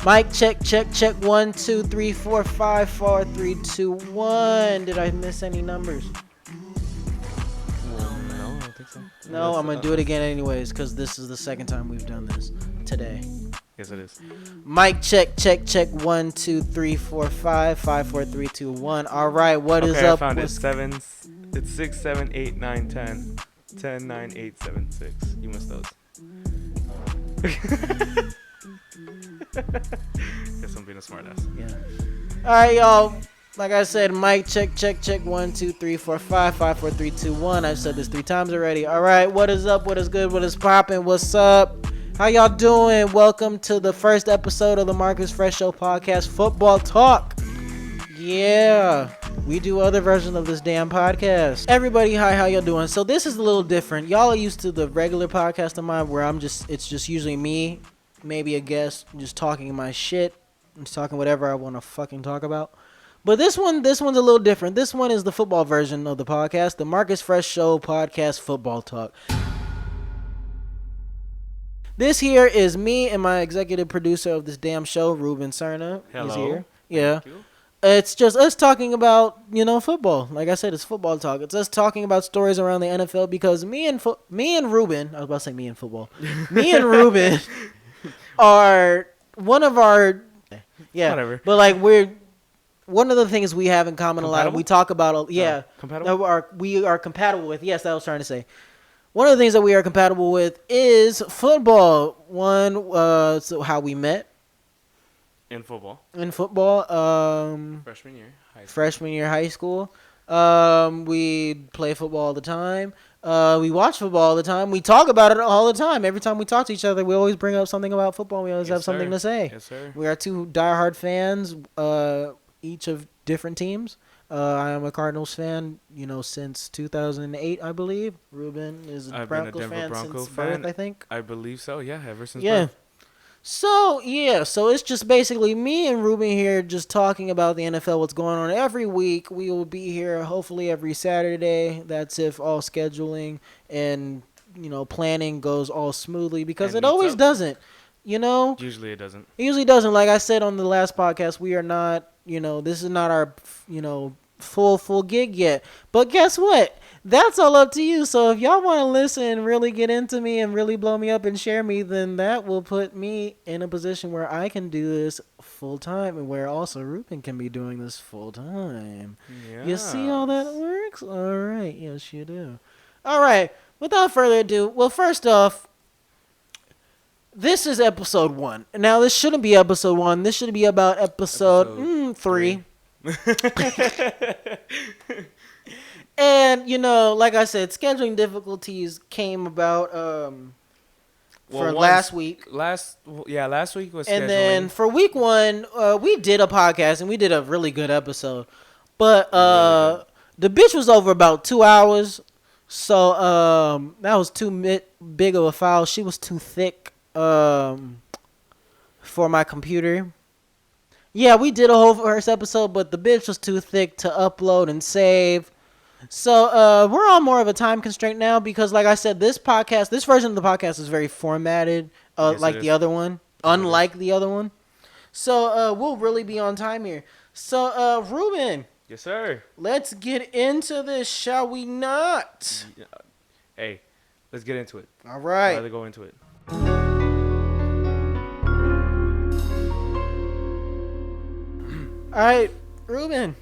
Mic check, check, check. 1, 2, 3, 4, 5, 4, 3, 2, 1. Did I miss any numbers? No, I don't think so. No, I'm gonna do it again anyways, because this is the second time we've done this today. Yes, it is. Mic check, check, check. 1, 2, 3, 4, 5, 5, 4, 3, 2, 1. All right, what is up? I found it. It's 6, 7, 8, 9, 10. 10, 9, 8, 7, 6. You missed those. Guess I'm being a smartass. Yeah. All right, y'all. Like I said, mic check, check, check. 1, 2, 3, 4, 5, 5, 4, 3, 2, 1. I've said this 3 times already. All right, what is up? What is good? What is popping? What's up? How y'all doing? Welcome to the first episode of the Marqús Fresh Show podcast, Football Talk. Yeah, we do other versions of this damn podcast. Everybody, hi, how y'all doing? So this is a little different. Y'all are used to the regular podcast of mine where it's just usually me, maybe a guest, just talking my shit. I'm just talking whatever I want to fucking talk about. But this one's a little different. This one is the football version of the podcast, the Marqús Fresh Show podcast, Football Talk. This here is me and my executive producer of this damn show, Ruben Cerna. Hello. He's here. Yeah. Thank you. It's just us talking about, football. Like I said, it's football talk. It's us talking about stories around the NFL because me and Ruben, I was about to say me and football. Me and Ruben are one of our, Whatever. But like one of the things we have in common a lot, we talk about, compatible? that we are compatible with. Yes, that I was trying to say. One of the things that we are compatible with is football. So how we met. In football. Freshman year high school. We play football all the time. We watch football all the time. We talk about it all the time. Every time we talk to each other, we always bring up something about football. We always have something to say. Yes, sir. We are two diehard fans, each of different teams. I am a Cardinals fan, since 2008, I believe. Ruben is a Broncos fan since birth, I think. I believe so, yeah, ever since birth. birth. So it's just basically me and Ruben here just talking about the NFL, what's going on every week. We will be here hopefully every Saturday. That's if all scheduling and, planning goes all smoothly because it always doesn't, Usually it doesn't. It usually doesn't. Like I said on the last podcast, we are not, this is not our, full gig yet. But guess what? That's all up to you. So if y'all want to listen and really get into me and really blow me up and share me, then that will put me in a position where I can do this full time and where also Ruben can be doing this full time. Yes. You see how that works? All right. Yes, you do. All right. Without further ado, well, first off, this is episode 1. Now, this shouldn't be episode 1. This should be about episode 3. And, like I said, scheduling difficulties came about last week. Last week was scheduling. And then for week 1, we did a podcast, and we did a really good episode. But the bitch was over about 2 hours. So that was too big of a file. She was too thick for my computer. Yeah, we did a whole first episode, but the bitch was too thick to upload and save. So we're on more of a time constraint now because, like I said, this version of the podcast is very formatted, like the other one, unlike the other one. So we'll really be on time here. So Ruben. Yes, sir. Let's get into this, shall we not? Hey, let's get into it. All right. I'd rather go into it. All right, Ruben.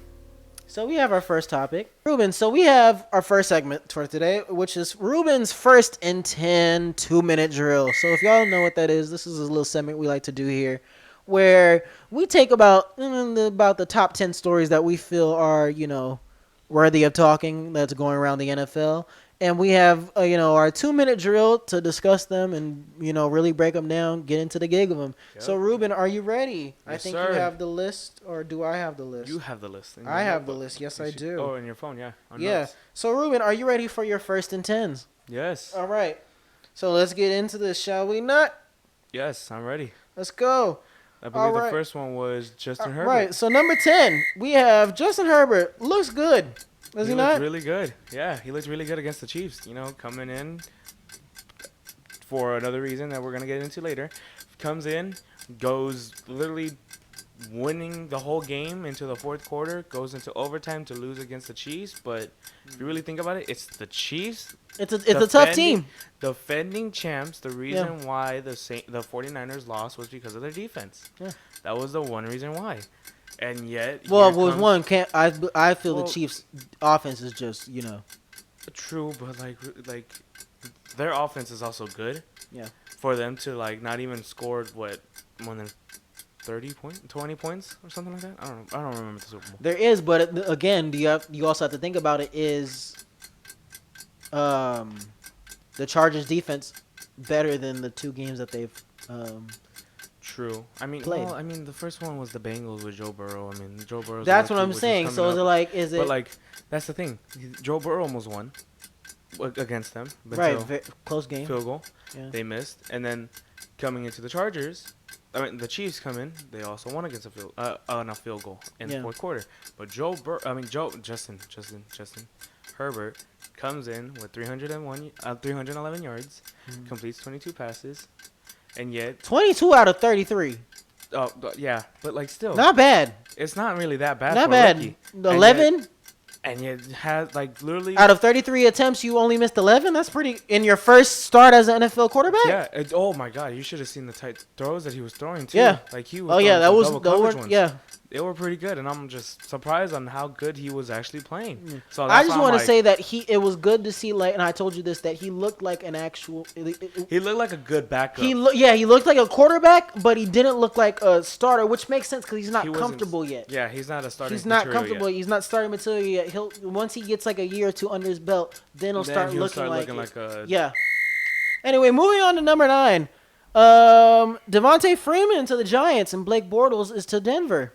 So we have our first topic. Ruben, so we have our first segment for today, which is Ruben's first and 10 2-minute drill. So if y'all know what that is, this is a little segment we like to do here where we take about the top 10 stories that we feel are, worthy of talking that's going around the NFL. And we have, our 2-minute drill to discuss them and, really break them down, get into the gig of them. Yep. So, Ruben, are you ready? Yes, I think sir. You have the list, or do I have the list? You have the list. I have the list. Yes, I do. Oh, in your phone, yeah. Yeah. Notes. So, Ruben, are you ready for your first and 10s? Yes. All right. So, let's get into this, shall we not? Yes, I'm ready. Let's go. I believe the first one was Justin Herbert. Right. So, number 10, we have Justin Herbert. Looks good. Does he not? He looks really good. Yeah, he looks really good against the Chiefs. Coming in for another reason that we're going to get into later. Comes in, goes literally winning the whole game into the fourth quarter, goes into overtime to lose against the Chiefs. But if you really think about it, it's the Chiefs. It's a tough team. Defending champs. The reason why the 49ers lost was because of their defense. Yeah. That was the one reason why. And yet, well, it was one. I feel the Chiefs' offense is just true, but like their offense is also good. Yeah. For them to not even score more than 20 points or something like that. I don't remember the Super Bowl. There is, but again, you also have to think about it. Is the Chargers defense better than the 2 games that they've True. I mean, played? well, the first one was the Bengals with Joe Burrow. I mean, Joe Burrow. That's what I'm saying. So is it? But that's the thing. Joe Burrow almost won against them. Right. Close game. Field goal. Yeah. They missed, and then coming into the Chargers. The Chiefs come in. They also won against a field goal in the fourth quarter. But Justin Herbert comes in with 311 yards, completes 22 passes, and yet 22 out of 33. Oh yeah, but still not bad. It's not really that bad. Not for bad. A rookie. 11. And yet has literally out of 33 attempts, you only missed 11. That's pretty in your first start as an NFL quarterback. Yeah. Oh my God, you should have seen the tight throws that he was throwing too. Yeah. He was. Oh yeah, that was ones. Yeah. They were pretty good, and I'm just surprised on how good he was actually playing. So I just want to say that it was good to see, and I told you this, that he looked like an actual. He looked like a good backup. He looked like a quarterback, but he didn't look like a starter, which makes sense because he's not comfortable yet. Yeah, he's not a starting. He's not comfortable. Yet. He's not starting material yet. Once he gets a year or 2 under his belt, then he'll start looking like a. Yeah. Anyway, moving on to number 9. Devontae Freeman to the Giants and Blake Bortles is to Denver.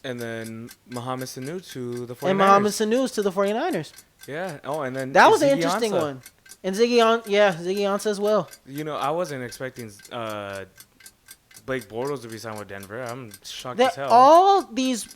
And then Mohamed Sanu to the 49ers. And Mohamed Sanu to the 49ers. Yeah. Oh, and then that was an interesting one. And Ziggy Ansah as well. I wasn't expecting Blake Bortles to be signed with Denver. I'm shocked as hell. All these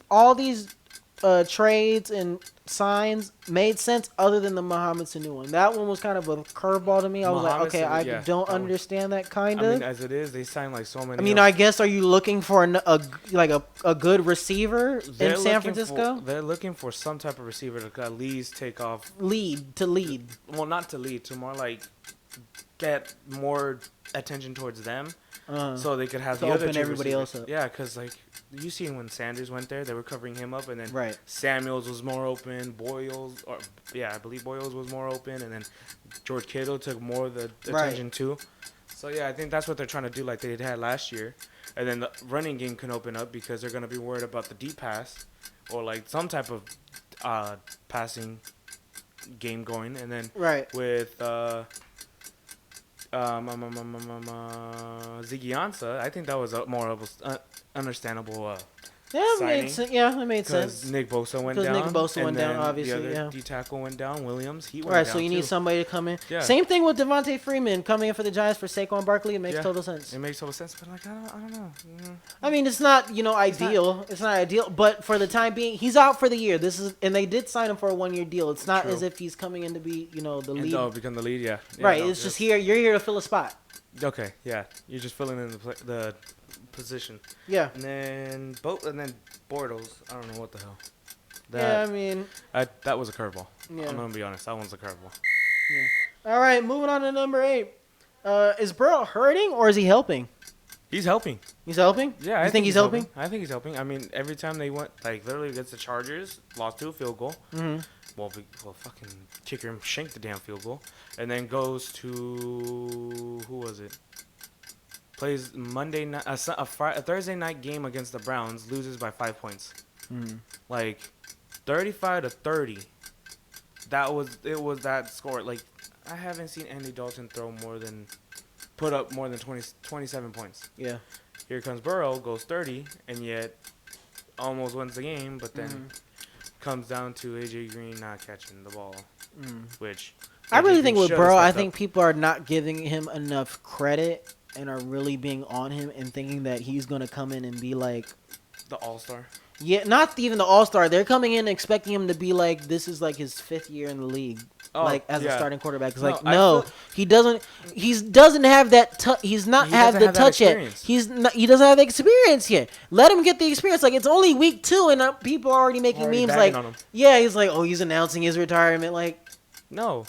trades and signs made sense other than the Mohamed Sanu one. That one was kind of a curveball to me. I was I don't understand that kind of. As it is, they signed so many. I mean, I guess, are you looking for a good receiver in San Francisco? They're looking for some type of receiver to at least take off. Lead. Well, not to lead, to more get more attention towards them. So they could have the other two everybody else up. Yeah, because you seen when Sanders went there, they were covering him up, and then Samuels was more open. I believe Boyles was more open, and then George Kittle took more of the attention too. So yeah, I think that's what they're trying to do, like they had last year, and then the running game can open up because they're gonna be worried about the deep pass or some type of passing game going, and then with Ziggy Ansah, I think that was more of a understandable signing. That made sense. Because Nick Bosa went down. Obviously. The other D tackle went down. Williams, he went down. So you need somebody to come in. Yeah. Same thing with Devontae Freeman coming in for the Giants for Saquon Barkley. It makes total sense. It makes total sense, but I don't know. I mean, it's not ideal. It's not ideal, but for the time being, he's out for the year. And they did sign him for a 1-year deal. It's not as if he's coming in to be the lead. No, become the lead. Yeah. Right. It's just here. You're here to fill a spot. Okay. Yeah. You're just filling in the position. Yeah. And then Bortles. I don't know what the hell. That was a curveball. Yeah. I'm gonna be honest. That one's a curveball. Yeah. All right. Moving on to number 8. Is Burrow hurting or is he helping? He's helping. He's helping? Yeah. I think he's helping. I think he's helping. I mean, every time they went literally against the Chargers, lost to a field goal. Mm-hmm. Well, fucking kicker shanked the damn field goal, and then goes to who was it? Plays Monday night, a Thursday night game against the Browns, loses by 5 points. 35-30. It was that score. I haven't seen Andy Dalton put up more than 27 points. Yeah. Here comes Burrow, goes 30, and yet almost wins the game, but then comes down to AJ Green not catching the ball, which I really think with Burrow, I think people are not giving him enough credit and are really being on him and thinking that he's going to come in and be like the all-star. Yeah, not even the all-star. They're coming in expecting him to be this is his 5th year in the league. as a starting quarterback. It's he doesn't. He doesn't have that. He's not have the touch yet. He doesn't have the experience yet. Let him get the experience. Like, it's only week 2, and people are already making memes like, he's like, he's announcing his retirement. Like, no,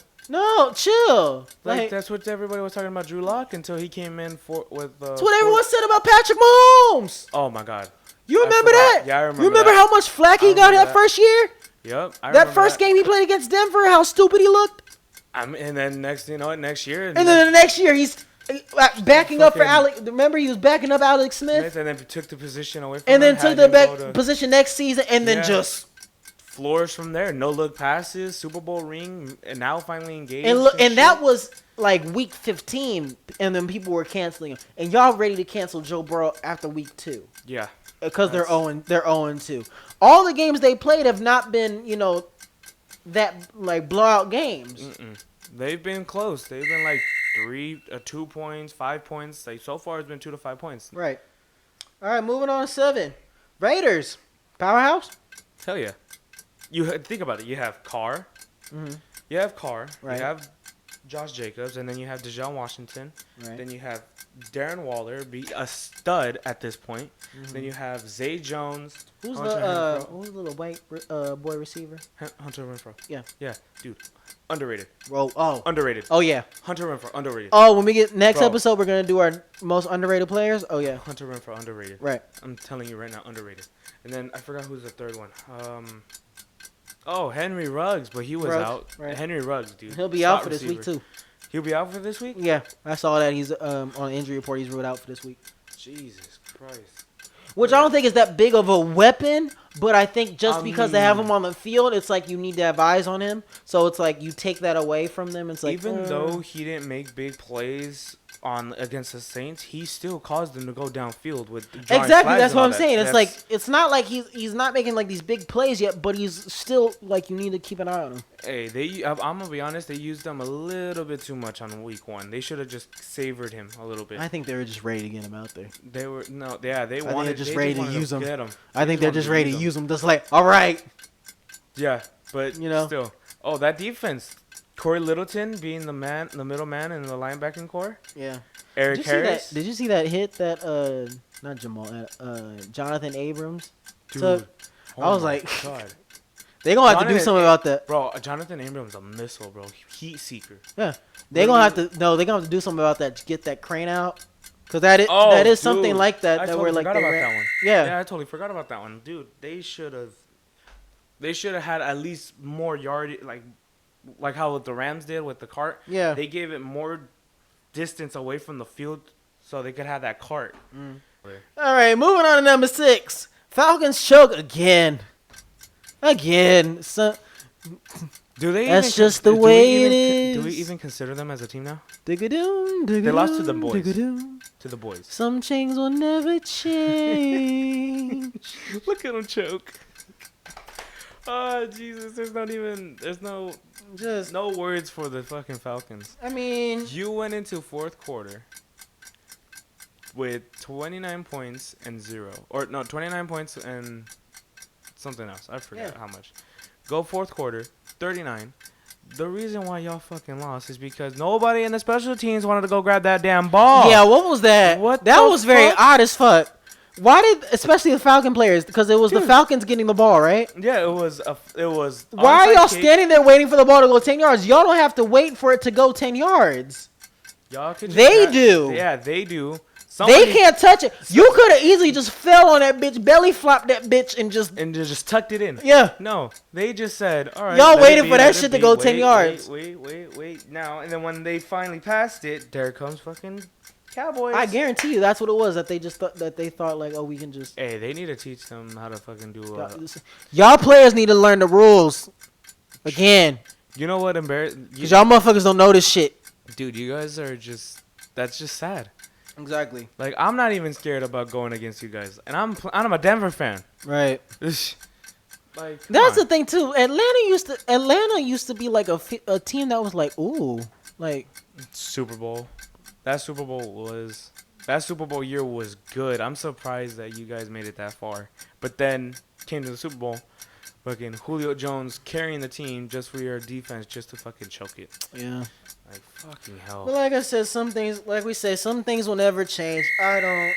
chill. Like, that's what everybody was talking about Drew Lock until he came in with. That's what everyone said about Patrick Mahomes. Oh my God. You remember that? Yeah, I remember. You remember how much flack he got that first year? Yep. That first game he played against Denver, how stupid he looked. And then next year. And then the next year he's backing up for Alex. Remember, he was backing up Alex Smith. And then took the position away from him. And then took the position next season, and then just floors from there. No look passes, Super Bowl ring, and now finally engaged. And that was like week 15, and then people were canceling him. And y'all ready to cancel Joe Burrow after week 2? Yeah. Because they're 0-2. All the games they played have not been, that like blowout games. They've been close. They've been like 2 points, 5 points. Like, so far, it's been 2 to 5 points. Right. All right, moving on to 7. Raiders, powerhouse. Hell yeah. You think about it. You have Carr. Mm-hmm. You have Carr. Right. You have Josh Jacobs, and then you have Deshaun Washington. Right. Then you have Darren Waller, be a stud at this point. Mm-hmm. Then you have Zay Jones. Who's the little white boy receiver? Hunter Renfrow. Yeah. Yeah, dude. Underrated. Underrated. Oh, yeah. Hunter Renfrow, underrated. Oh, when we get next episode, we're going to do our most underrated players. Oh, yeah. Hunter Renfrow, underrated. Right. I'm telling you right now, underrated. And then I forgot who's the third one. Henry Ruggs, but he was out. Right. Henry Ruggs, dude. He'll be out for this week, too. He'll be out for this week? Yeah. I saw that he's on the injury report. He's ruled out for this week. Jesus Christ. Which I don't think is that big of a weapon, but I think just because they have him on the field, it's like you need to have eyes on him. So it's like you take that away from them. It's like, even though he didn't make big plays against the Saints, he still caused them to go downfield with exactly. That's what I'm saying. It's like, it's not like he's not making like these big plays yet, but he's still like, you need to keep an eye on him. Hey, I'm gonna be honest, they used him a little bit too much on week 1. They should have just savored him a little bit. I think they were just ready to get him out there. They wanted. They're just ready to use him. I think they're just ready to use him. Just like, all right. Yeah, but still. Oh, that defense. Corey Littleton being the middle man in the linebacking core. Yeah. Eric Harris. Did you see that hit that not Jamal, Jonathan Abrams Dude, took? I was like, God. They're gonna have to do something about that. Bro, Jonathan Abrams is a missile, bro. Heat seeker. Yeah. They're gonna have to do something about that to get that crane out. Cause that is something like that. I totally forgot about that one. Yeah, I totally forgot about that one, dude. They should have had at least more yardage, like how the Rams did with the cart. Yeah, they gave it more distance away from the field so they could have that cart. All right, moving on to number 6. Falcons choke again. So, that's just the way it is. Do we even consider them as a team now? They lost to the boys. To the boys. Some chains will never change. Look at them choke. Oh, Jesus. There's no words for the fucking Falcons. I mean, you went into fourth quarter with 29 points and 0. Or, no, 29 points and something else. I forget how much. Go fourth quarter, 39. The reason why y'all fucking lost is because nobody in the special teams wanted to go grab that damn ball. Yeah, what was that? That was very odd as fuck. Why did, especially the Falcon players, because it was the Falcons getting the ball, right? Yeah, it was. Why are y'all standing there waiting for the ball to go 10 yards? Y'all don't have to wait for it to go 10 yards. Y'all could. They do. Yeah, they do. They can't touch it. You could have easily just fell on that bitch, belly flopped that bitch, and just tucked it in. Yeah. No, they just said, all right. Y'all waited for that shit to go 10 yards. Wait. Now, and then when they finally passed it, there comes fucking Cowboys. I guarantee you that's what it was, that they just thought like, oh, we can just. Hey, they need to teach them how to fucking do. Y'all players need to learn the rules again. You know what embarrassing? Because y'all motherfuckers don't know this shit. Dude, you guys are that's just sad. Exactly. Like, I'm not even scared about going against you guys, and I'm a Denver fan. Right. Like, that's the thing too. Atlanta used to be like a team that was like, ooh, like Super Bowl. That Super Bowl year was good. I'm surprised that you guys made it that far. But then came to the Super Bowl fucking Julio Jones carrying the team just for your defense just to fucking choke it. Yeah. Like, fucking hell. But like I said, some things will never change. I don't,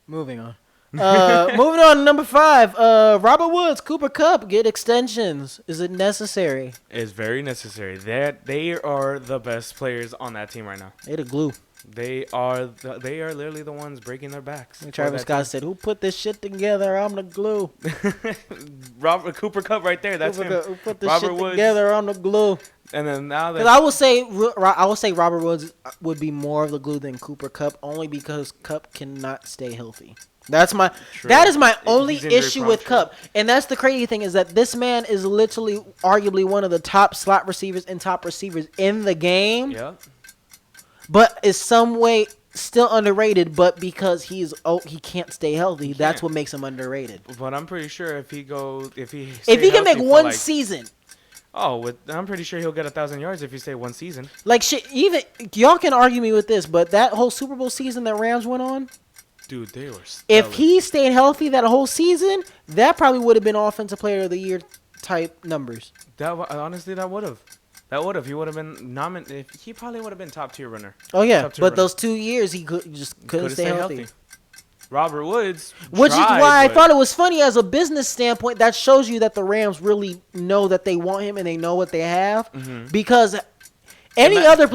moving on. Moving on to number 5. Robert Woods, Cooper Kupp get extensions. Is it necessary? It's very necessary. They are the best players on that team right now. They the glue. They are literally the ones breaking their backs. Like Travis Scott said, "Who put this shit together? I'm the glue." Cooper Kupp right there. That's him. Who put this shit together? I'm the glue. And then now that I will say Robert Woods would be more of the glue than Cooper Kupp, only because Kupp cannot stay healthy. That is my only issue with Kupp. And that's the crazy thing, is that this man is literally arguably one of the top slot receivers and top receivers in the game. Yeah. But is some way still underrated, but because he can't stay healthy, that's what makes him underrated. But I'm pretty sure if he can make one season. I'm pretty sure he'll get 1,000 yards if he stay one season. Like shit, even y'all can argue me with this, but that whole Super Bowl season that Rams went on, dude, they were stellar. If he stayed healthy that whole season, that probably would have been Offensive Player of the Year type numbers. Honestly, that would have. He would have been nominated. He probably would have been top tier runner. Oh yeah, but those 2 years he couldn't stay healthy. Robert Woods, which is why I thought it was funny as a business standpoint. That shows you that the Rams really know that they want him and they know what they have. Mm-hmm. Because any other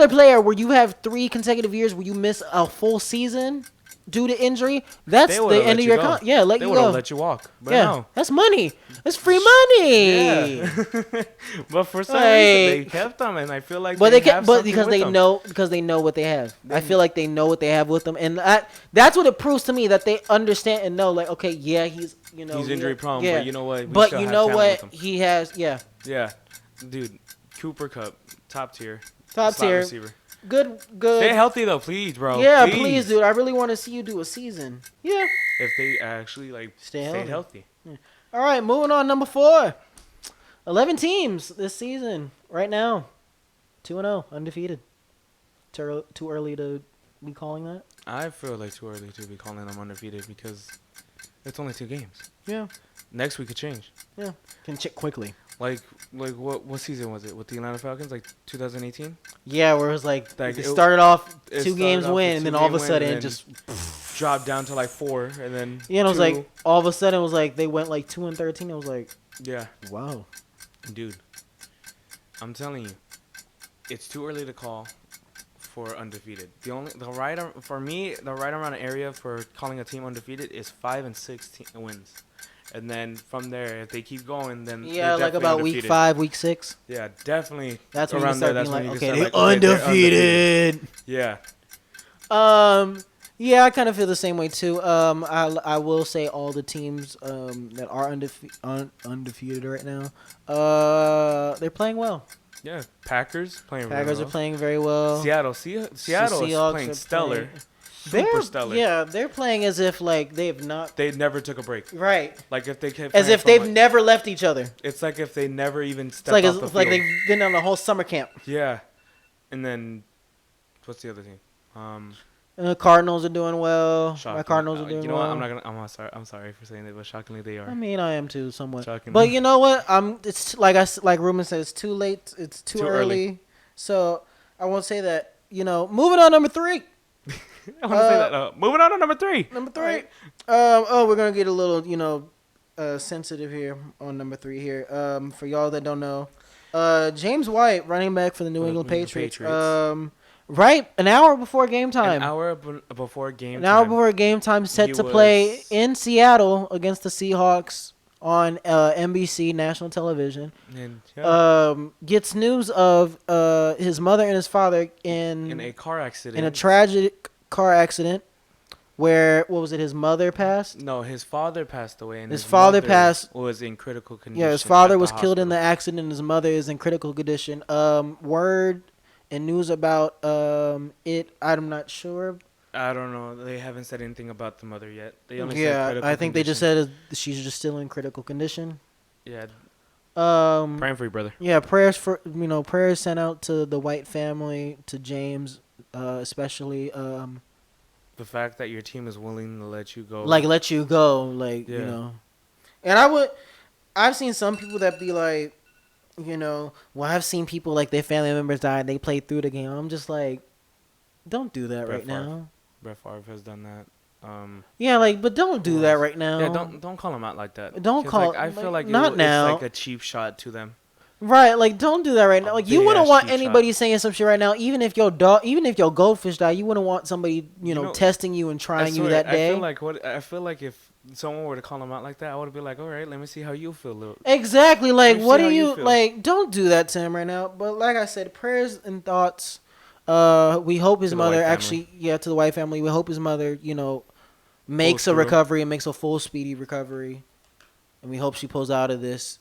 player where you have 3 consecutive years where you miss a full season due to injury, that's the end of your contract. Yeah, let you go. They would have let you walk. But yeah, no. That's money. That's free money. Yeah. But for some reason they kept them, and I feel like because they know what they have. I feel like they know what they have with them, and that's what it proves to me that they understand and know. Like, okay, yeah, he's injury prone, yeah. but you know what? But you know what? He has, yeah. Yeah, dude, Cooper Kupp, top tier receiver. Good. Stay healthy though, please, bro. Yeah, please, dude. I really want to see you do a season. Yeah. If they actually stay healthy. Yeah. All right, moving on. Number 4. 11 teams this season right now. 2-0, undefeated. Too early to be calling that? I feel like too early to be calling them undefeated because it's only 2 games. Yeah. Next week could change. Yeah. Can check quickly. Like what season was it with the Atlanta Falcons? Like 2018? Yeah, where it was it started off 2 games win, and then all of a sudden it just dropped down to 4, and then it was like all of a sudden it was like they went 2-13. It was like, yeah, wow, dude, I'm telling you, it's too early to call for undefeated. The right around area for calling a team undefeated is 5 and 6 wins. And then from there, if they keep going, then yeah, like about undefeated. week 5, week 6. Yeah, definitely. That's when around you start there. being That's like, when okay, you they're undefeated. Yeah. Yeah, I kind of feel the same way too. I will say all the teams that are undefeated right now, they're playing well. Yeah, Packers playing. Packers are playing very well. Seattle is playing stellar. Super stellar. Yeah, they're playing as if they never took a break. Right. Like if they kept as if they've never left each other. It's like if they never even stepped off the field. It's like they've been on a whole summer camp. Yeah. And then what's the other team? The Cardinals are doing well. Shockingly. My Cardinals are doing well. You know what? I'm sorry for saying that, but shockingly they are. I mean, I am too somewhat. Shockingly. But you know what? It's like Ruben said, it's too late. It's too early. So I won't say that. Moving on, number 3. I want to say that. Moving on to number 3. Number 3. Right. We're gonna get a little, sensitive here on number 3 here. For y'all that don't know, James White, running back for the New England Patriots. Right, an hour before game time. An hour before game time, set to play in Seattle against the Seahawks on NBC national television. And, gets news of his mother and his father in a car accident. In a tragic car accident where, what was it, his mother passed? No, his father passed away. And his father was in critical condition. Yeah, his father was killed in the accident and his mother is in critical condition. Word and news about it, I'm not sure. I don't know. They haven't said anything about the mother yet. They only said critical I think condition. they just said she's just still in critical condition. Yeah. Praying for you, brother. Yeah, prayers sent out to the White family, to James, especially. the fact that your team is willing to let you go. Let you go, And I've seen some people that be like, I've seen people like their family members die and they played through the game. I'm just like, don't do that right now. Brett Favre has done that. But don't do that right now. Yeah, don't call them out like that. Don't call. I feel like not now. It's like a cheap shot to them. Right, don't do that right now. You wouldn't want anybody saying some shit right now. Even if your goldfish died, you wouldn't want somebody, testing you and trying you that day. I feel like if someone were to call them out like that, I would be like, all right, let me see how you feel. Exactly. What do you like? Don't do that to him right now. But like I said, prayers and thoughts. We hope his mother to the White family. We hope his mother, makes a recovery and makes a full speedy recovery, and we hope she pulls out of this.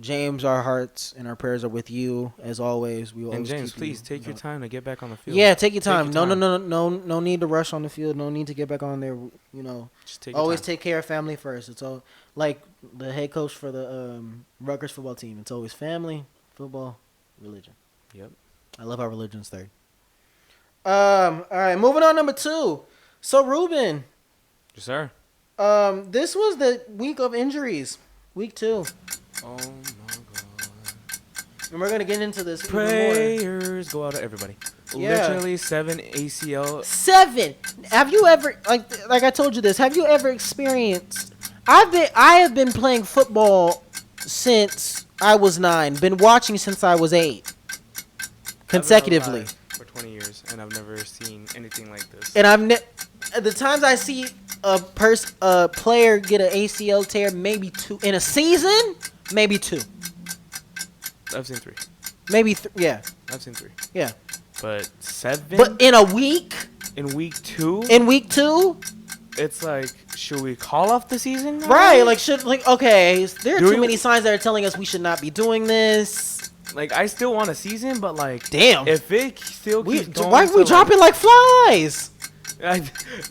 James, our hearts and our prayers are with you as always. We will. And James, please take your time to get back on the field. Yeah, take your time. No need to rush on the field. No need to get back on there. Just always take care of family first. It's all like the head coach for the Rutgers football team. It's always family, football, religion. Yep. I love our religion's third. All right, moving on, number 2. So Ruben. Yes, sir. This was the week of injuries. Week 2. Oh my God. And we're gonna get into this. Prayers go out to everybody. Yeah. Literally 7 ACL. 7. Have you ever like I told you this? Have you ever experienced? I have been playing football since I was 9. Been watching since I was 8. Consecutively. For 20 years, and I've never seen anything like this. And the times I see a player get an ACL tear, maybe 2 in a season, maybe 2. I've seen 3. Maybe yeah. I've seen 3. Yeah. But 7. But in a week. In week 2. In week 2. It's like, should we call off the season now? Right. Okay. There are too many signs that are telling us we should not be doing this. Like, I still want a season, but damn, if it still keeps going, why are we dropping like flies?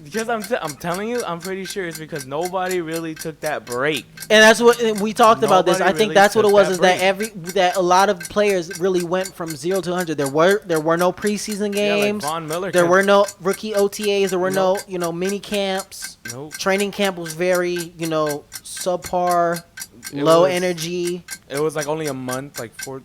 Because I'm telling you, I'm pretty sure it's because nobody really took that break. And that's what we talked about this. I think that's what it was. Is that a lot of players really went from 0 to 100. There were no preseason games. Yeah, like Von Miller. There were no rookie OTAs. There were no mini camps. Nope. Training camp was very subpar. Low energy. It was like only a month, like 3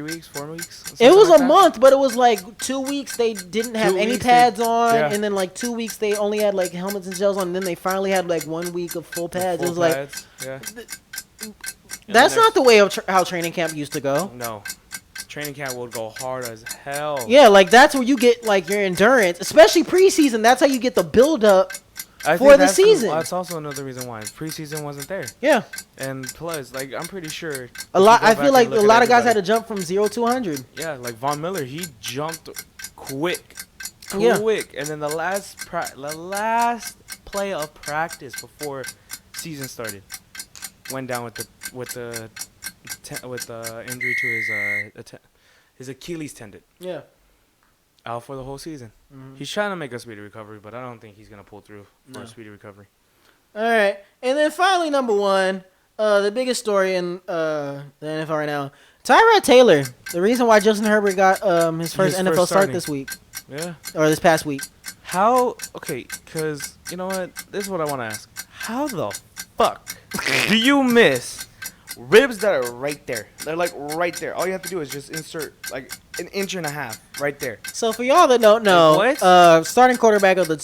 weeks, 4 weeks? It was a month, but it was like 2 weeks they didn't have any pads on, and then like 2 weeks they only had like helmets and gels on, and then they finally had like 1 week of full pads. It was like, that's not the way of how training camp used to go. No. Training camp would go hard as hell. Yeah, like that's where you get like your endurance, especially preseason. That's how you get the build up. For the season. That's also another reason why preseason wasn't there. Yeah. And plus, like, I'm pretty sure I feel like a lot of guys had to jump from 0 to 100. Yeah, like Von Miller, he jumped quick. Yeah. And then the last play of practice before season started went down with the injury to his Achilles tendon. Yeah. Out for the whole season. Mm-hmm. He's trying to make a speedy recovery, but I don't think he's going to pull through for a speedy recovery. All right. And then finally, number 1, the biggest story in the NFL right now, Tyrod Taylor. The reason why Justin Herbert got his first NFL start this week. Yeah. Or this past week. Because, you know what? This is what I want to ask. How the fuck do you miss ribs that are right there? They're like right there. All you have to do is just insert like an inch and a half right there. So for y'all that don't know, starting quarterback of the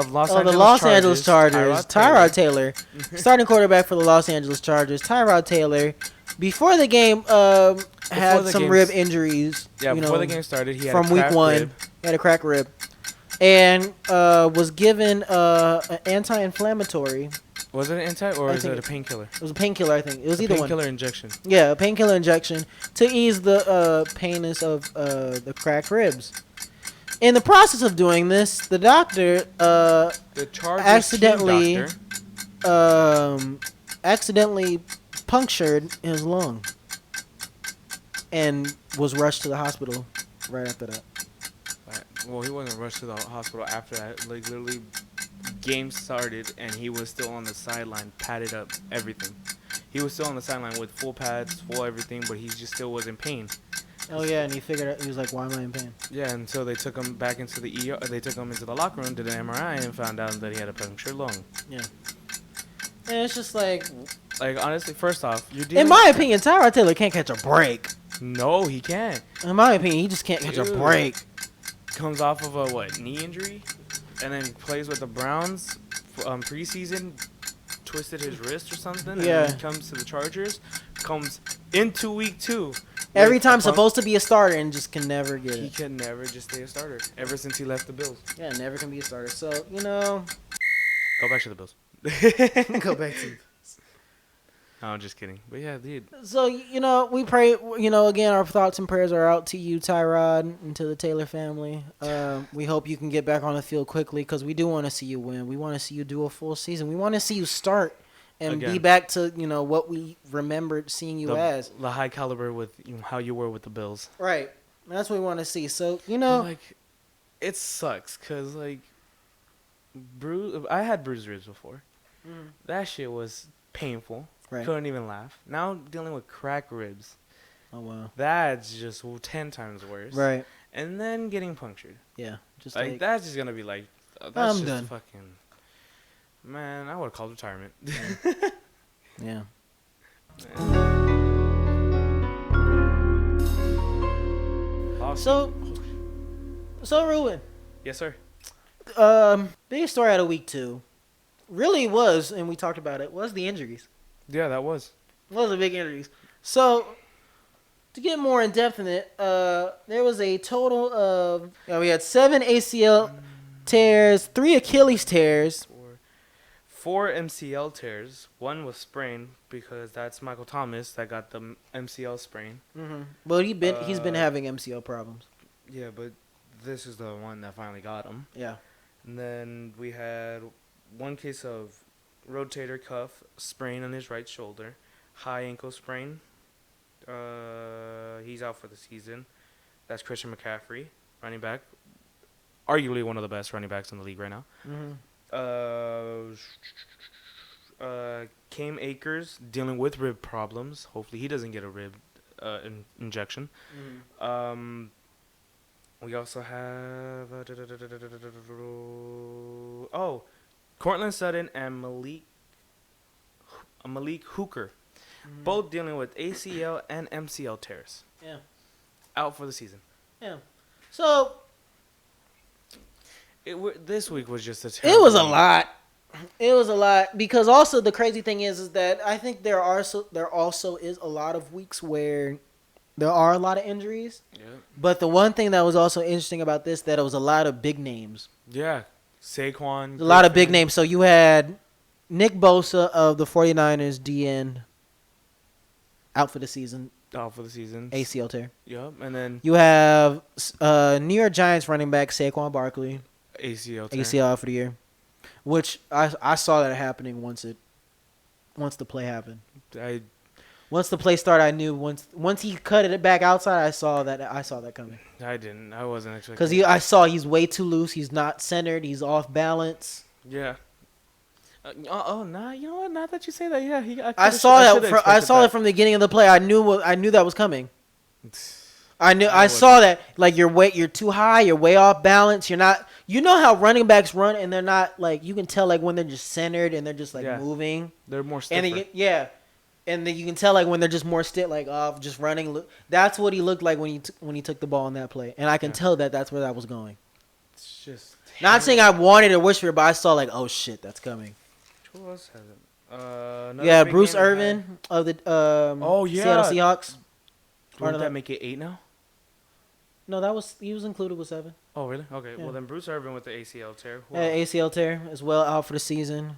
Los Angeles Chargers, Tyrod Taylor. Starting quarterback for the Los Angeles Chargers, Tyrod Taylor. Before the game, had some rib injuries. Yeah, before the game started, he had from week 1. Rib. He had a cracked rib, and was given an anti-inflammatory. Was it an anti or is it a painkiller? It was a painkiller, I think. It was either one. Painkiller injection. Yeah, a painkiller injection to ease the painness of the cracked ribs. In the process of doing this, the doctor accidentally punctured his lung and was rushed to the hospital right after that. Well, he wasn't rushed to the hospital after that. Like, literally, game started, and he was still on the sideline, padded up, everything. He was still on the sideline with full pads, full everything, but he just still was in pain. Oh yeah, and he figured out. He was like, "Why am I in pain?" Yeah, and so they took him back into the ER. They took him into the locker room, did an MRI, and found out that he had a punctured lung. Yeah. And it's just like honestly, first off, in my opinion, Tyrod Taylor can't catch a break. No, he can't. In my opinion, he just can't catch a break. Comes off of a knee injury, and then plays with the Browns preseason. Twisted his wrist or something. Yeah. And then comes to the Chargers. Comes into week 2. Every time supposed to be a starter and just can never get it. He can never just stay a starter ever since he left the Bills. Yeah, never can be a starter. So go back to the Bills. Go back to. No, I'm just kidding. But yeah, dude. So, we pray, again, our thoughts and prayers are out to you, Tyrod, and to the Taylor family. We hope you can get back on the field quickly because we do want to see you win. We want to see you do a full season. We want to see you start and be back to, what we remembered seeing you as. The high caliber with how you were with the Bills. Right. That's what we want to see. So, it sucks because, I had bruised ribs before. Mm. That shit was painful. Right. Couldn't even laugh. Now dealing with cracked ribs. Oh, wow. That's just 10 times worse. Right. And then getting punctured. Yeah. Just that's just going to be that's I'm just done. Fucking... Man, I would have called retirement. Yeah. So, Ruben. Yes, sir. Biggest story out of week 2 really was, and we talked about it, was the injuries. Yeah, that was. Those are big injuries. So, to get more in depth in it, there was a total of we had 7 ACL tears, 3 Achilles tears, 4 MCL tears. 1 was sprained because that's Michael Thomas that got the MCL sprain. Mm-hmm. But he's been having MCL problems. Yeah, but this is the one that finally got him. Yeah. And then we had 1 case of rotator cuff sprain on his right shoulder, high ankle sprain. He's out for the season. That's Christian McCaffrey, running back, arguably one of the best running backs in the league right now. Mm-hmm. Cam Akers dealing with rib problems. Hopefully he doesn't get a rib injection. Mm-hmm. We also have Cortland Sutton and Malik Hooker, both dealing with ACL and MCL tears. Yeah. Out for the season. Yeah. So this week was just a terrible. It was a lot. It was a lot because also the crazy thing is that I think there also is a lot of weeks where there are a lot of injuries. Yeah. But the one thing that was also interesting about this that it was a lot of big names. Yeah. Saquon. A lot of big names. So you had Nick Bosa of the 49ers DN out for the season. Out for the season. ACL tear. Yep. And then you have New York Giants running back Saquon Barkley. ACL tear. ACL out for the year. Which I saw that happening once the play happened. Once the play started, I knew once he cut it back outside, I saw that coming. I didn't. I wasn't expecting. Because I saw he's way too loose. He's not centered. He's off balance. Yeah. Nah. You know what? Not that you say that. Yeah. I saw that from the beginning of the play. I knew that was coming. I saw that. Like you're too high. You're way off balance. You're not. You know how running backs run, and they're not like you can tell like when they're just centered and they're just like moving. They're more stiffer. And then you can tell like when they're just more stiff, like off, just running. That's what he looked like when he took the ball in that play, and I can tell that's where that was going. It's just not saying I wanted or wished for it, but I saw like, oh shit, that's coming. Who else has it? Yeah, Bruce Irvin of the Seattle Seahawks. Didn't that make it 8 now? No, he was included with 7. Oh really? Okay. Yeah. Well then Bruce Irvin with the ACL tear. ACL tear as well, out for the season.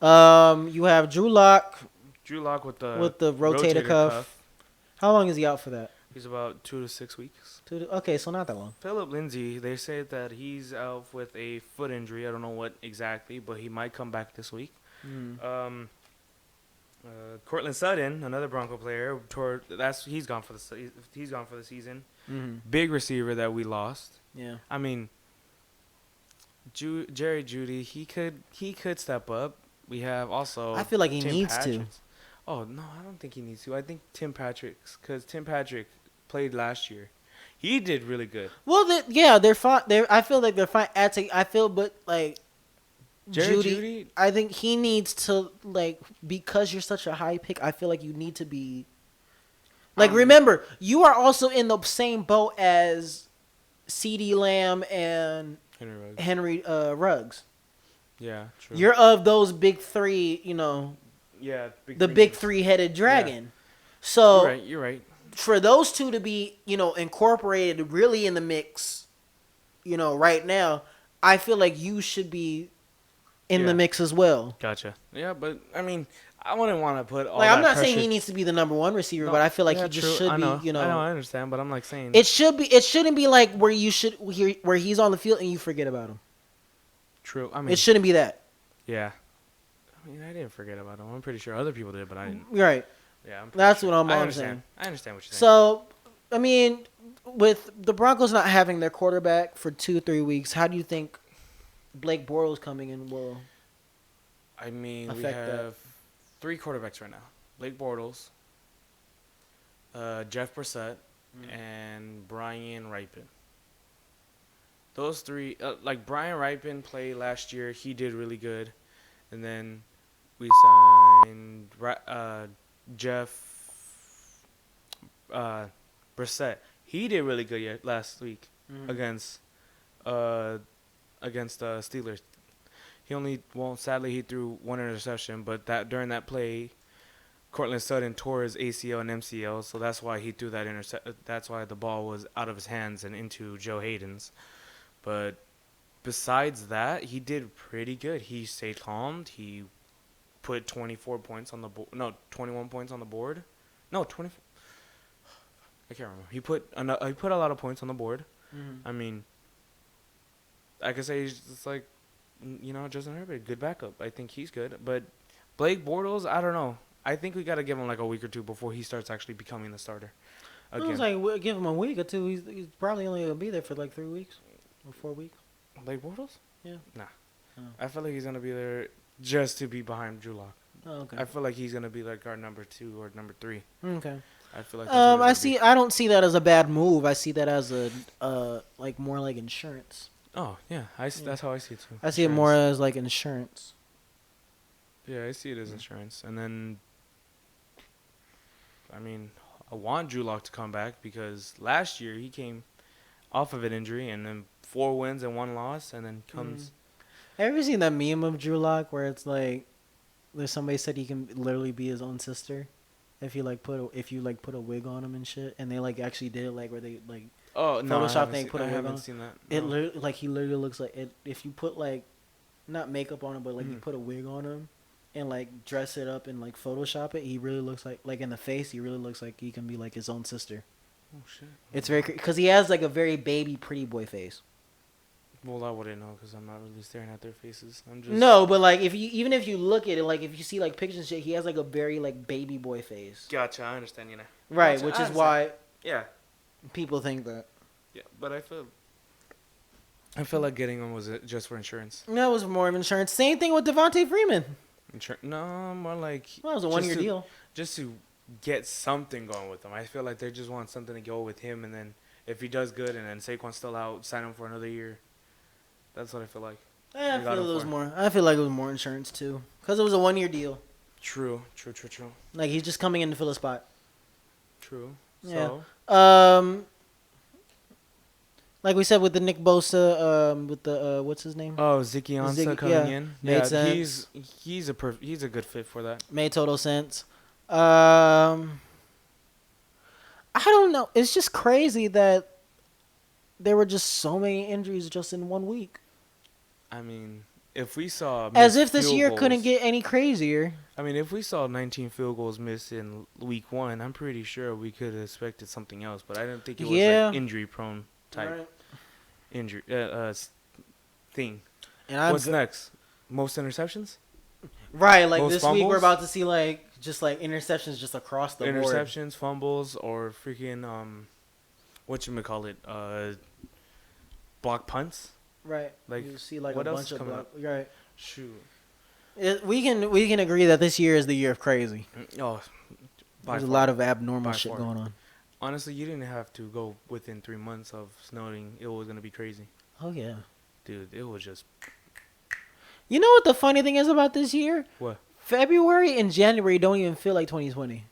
You have Drew Lock. Drew Lock with the rotator cuff. How long is he out for that? He's about 2 to 6 weeks. Okay, so not that long. Philip Lindsay, they say that he's out with a foot injury. I don't know what exactly, but he might come back this week. Cortland Sutton, another Bronco player, he's gone for the season. Mm-hmm. Big receiver that we lost. Yeah. I mean, Jerry Jeudy, he could step up. We have also. I feel like he needs to. Oh no, I don't think he needs to. I think Tim Patrick played last year. He did really good. Well, they're fine. I feel like they're fine. But like Judy, I think he needs to because you're such a high pick. I feel like you need to be remember, you are also in the same boat as CeeDee Lamb and Henry Ruggs. Yeah, true. You're of those big three, Yeah, the big three-headed dragon. Yeah. So you're right. For those two to be, incorporated really in the mix, right now, I feel like you should be in the mix as well. Gotcha. Yeah, but I mean, I wouldn't want to put all I'm not pressure. saying he needs to be the number one receiver, but I feel like he just should be. I know, I understand, but I'm saying it should be. It shouldn't be like where he's on the field and you forget about him. True. I mean, it shouldn't be that. Yeah. I mean, I didn't forget about him. I'm pretty sure other people did, but I didn't. Right. Yeah, that's what I'm saying. I understand what you're saying. So, I mean, with the Broncos not having their quarterback for 2-3 weeks, how do you think Blake Bortles coming in will? I mean, we have 3 quarterbacks right now: Blake Bortles, Jeff Brissett, and Brian Ripon. Those 3, Brian Ripon played last year. He did really good, and then we signed Jeff Brissett. He did really good last week against Steelers. Sadly he threw 1 interception, but during that play, Cortland Sutton tore his ACL and MCL, so that's why he threw that that's why the ball was out of his hands and into Joe Hayden's. But besides that, he did pretty good. He stayed calm. He put 24 points on the board. No, 21 points on the board. No, 24. I can't remember. He put a lot of points on the board. Mm-hmm. I mean, I could say he's just Justin Herbert, good backup. I think he's good. But Blake Bortles, I don't know. I think we got to give him a week or 2 before he starts actually becoming the starter. Again. I was give him a week or 2. He's probably only going to be there for 3 weeks or 4 weeks. Blake Bortles? Yeah. Nah. Oh. I feel like he's going to be there just to be behind Drew Lock. Oh, okay. I feel like he's going to be our number 2 or number 3. Okay. I feel like I don't see that as a bad move. I see that as a more like insurance. Oh, yeah. That's how I see it too. I see it more as insurance. Yeah, I see it as insurance. And then I mean, I want Drew Lock to come back because last year he came off of an injury and then 4 wins and 1 loss and then comes. Have you ever seen that meme of Drew Lock where it's there's somebody said he can literally be his own sister if you put a wig on him and shit, and they actually did it where they Photoshop thing put a wig on. I haven't seen that. No. It literally he literally looks like it if you put not makeup on him, but you put a wig on him and dress it up and Photoshop it, he really looks like in the face he really looks like he can be his own sister. Oh shit! It's very because he has a very baby pretty boy face. Well, I wouldn't know because I'm not really staring at their faces. I'm just no, but if you look at it, if you see pictures and shit, he has a very baby boy face. Gotcha, I understand Right, gotcha, which is why people think that. Yeah, but I feel like getting him was just for insurance. No, it was more of insurance. Same thing with Devontae Freeman. No, more like. Well, it was a 1-year deal. Just to get something going with him. I feel like they just want something to go with him, and then if he does good, and then Saquon's still out, sign him for another year. That's what I feel like. I feel like it was more insurance too, because it was a 1-year deal. True. He's just coming in to fill a spot. True. Yeah. So. Like we said with the Nick Bosa, with the what's his name? Oh, Ziggy Ansah coming in. Made sense. He's a good fit for that. Made total sense. I don't know. It's just crazy that there were just so many injuries just in 1 week. I mean, if we saw as if this year couldn't get any crazier. I mean, if we saw 19 field goals missed in week 1, I'm pretty sure we could have expected something else. But I didn't think it was injury prone type injury thing. And what's next? Most interceptions? Right, most this fumbles? Week we're about to see just interceptions just across the board. Interceptions, fumbles, or freaking block punts. Right. You see what a else bunch of block. Right. Shoot. We can agree that this year is the year of crazy. Oh, there's a lot of abnormal shit going on. Honestly, you didn't have to go within 3 months of snowing. It was gonna be crazy. Oh yeah, dude. It was just. You know what the funny thing is about this year? What? February and January don't even feel like 2020.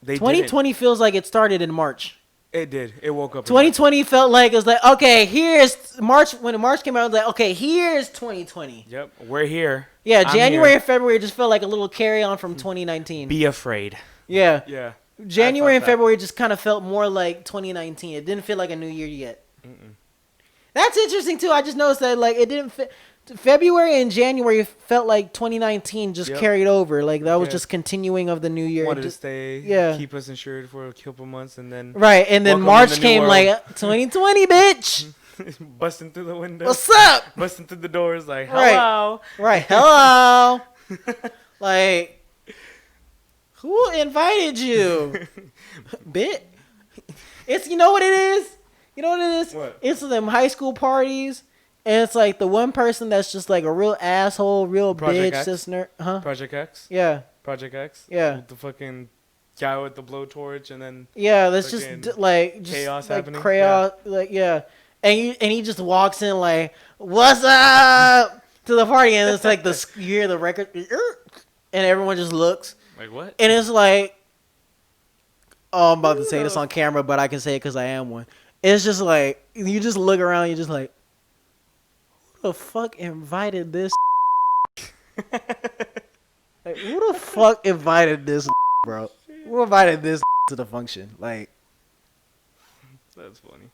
2020 didn't. feels like it started in March. It did. It woke up. 2020 felt like it was like, okay, here's March. When March came out, it was like, okay, here's 2020. Yep, we're here. Yeah, I'm January here. and February just felt like a little carry on from 2019. Be afraid. Yeah. Yeah. January and February just kind of felt more like 2019. It didn't feel like a new year yet. Mm-mm. That's interesting too. I just noticed that like it didn't fit. February and January felt like 2019 just carried over. Like that was just continuing of the new year. Wanted to stay. Yeah. Keep us insured for a couple months and then. Right, and then March came like 2020, bitch. Busting through the window. What's up? Busting through the doors like hello. Right. Hello. Like, who invited you? Bit. It's you know what it is. You know what it is? What? It's them high school parties. And it's like the one person that's just like a real asshole, real Project bitch, X? huh? Project X. Yeah. Project X. Yeah. With the fucking guy with the blowtorch and then. Yeah, that's just like chaos like happening. Chaos, like and he just walks in like, "What's up?" to the party, and it's like you hear the record, and everyone just looks. Like what? And it's like, oh, I'm about to say this on camera, but I can say it because I am one. It's just like you just look around, you're just like, who the fuck invited this? Like, who the fuck invited this, bro? Who invited this to the function? Like, that's funny.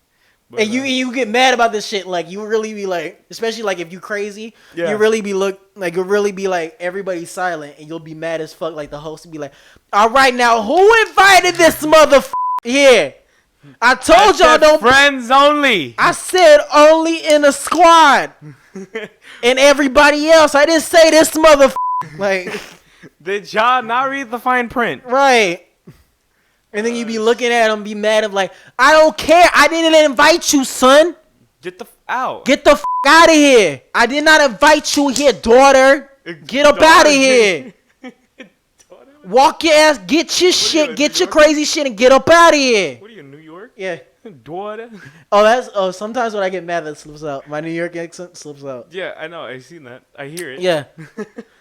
But, and you get mad about this shit. Like, you really be like, especially like if you crazy, yeah. you really be you'll really be like everybody's silent, and you'll be mad as fuck. Like the host will be like, all right, now who invited this motherfucker here? I told y'all don't friends only. I said only in a squad, and everybody else. I didn't say this motherfucker. Like, did y'all not read the fine print? Right. And then you be looking at him, be mad of like, I don't care. I didn't invite you, son. Get the out. Get the out of here. I did not invite you here, daughter. Get up out of here. Walk your ass, get your shit, get your crazy shit, and get up out of here. What are you, New York? Yeah. Daughter. Sometimes when I get mad, that slips out. My New York accent slips out. Yeah, I know. I seen that. I hear it. Yeah.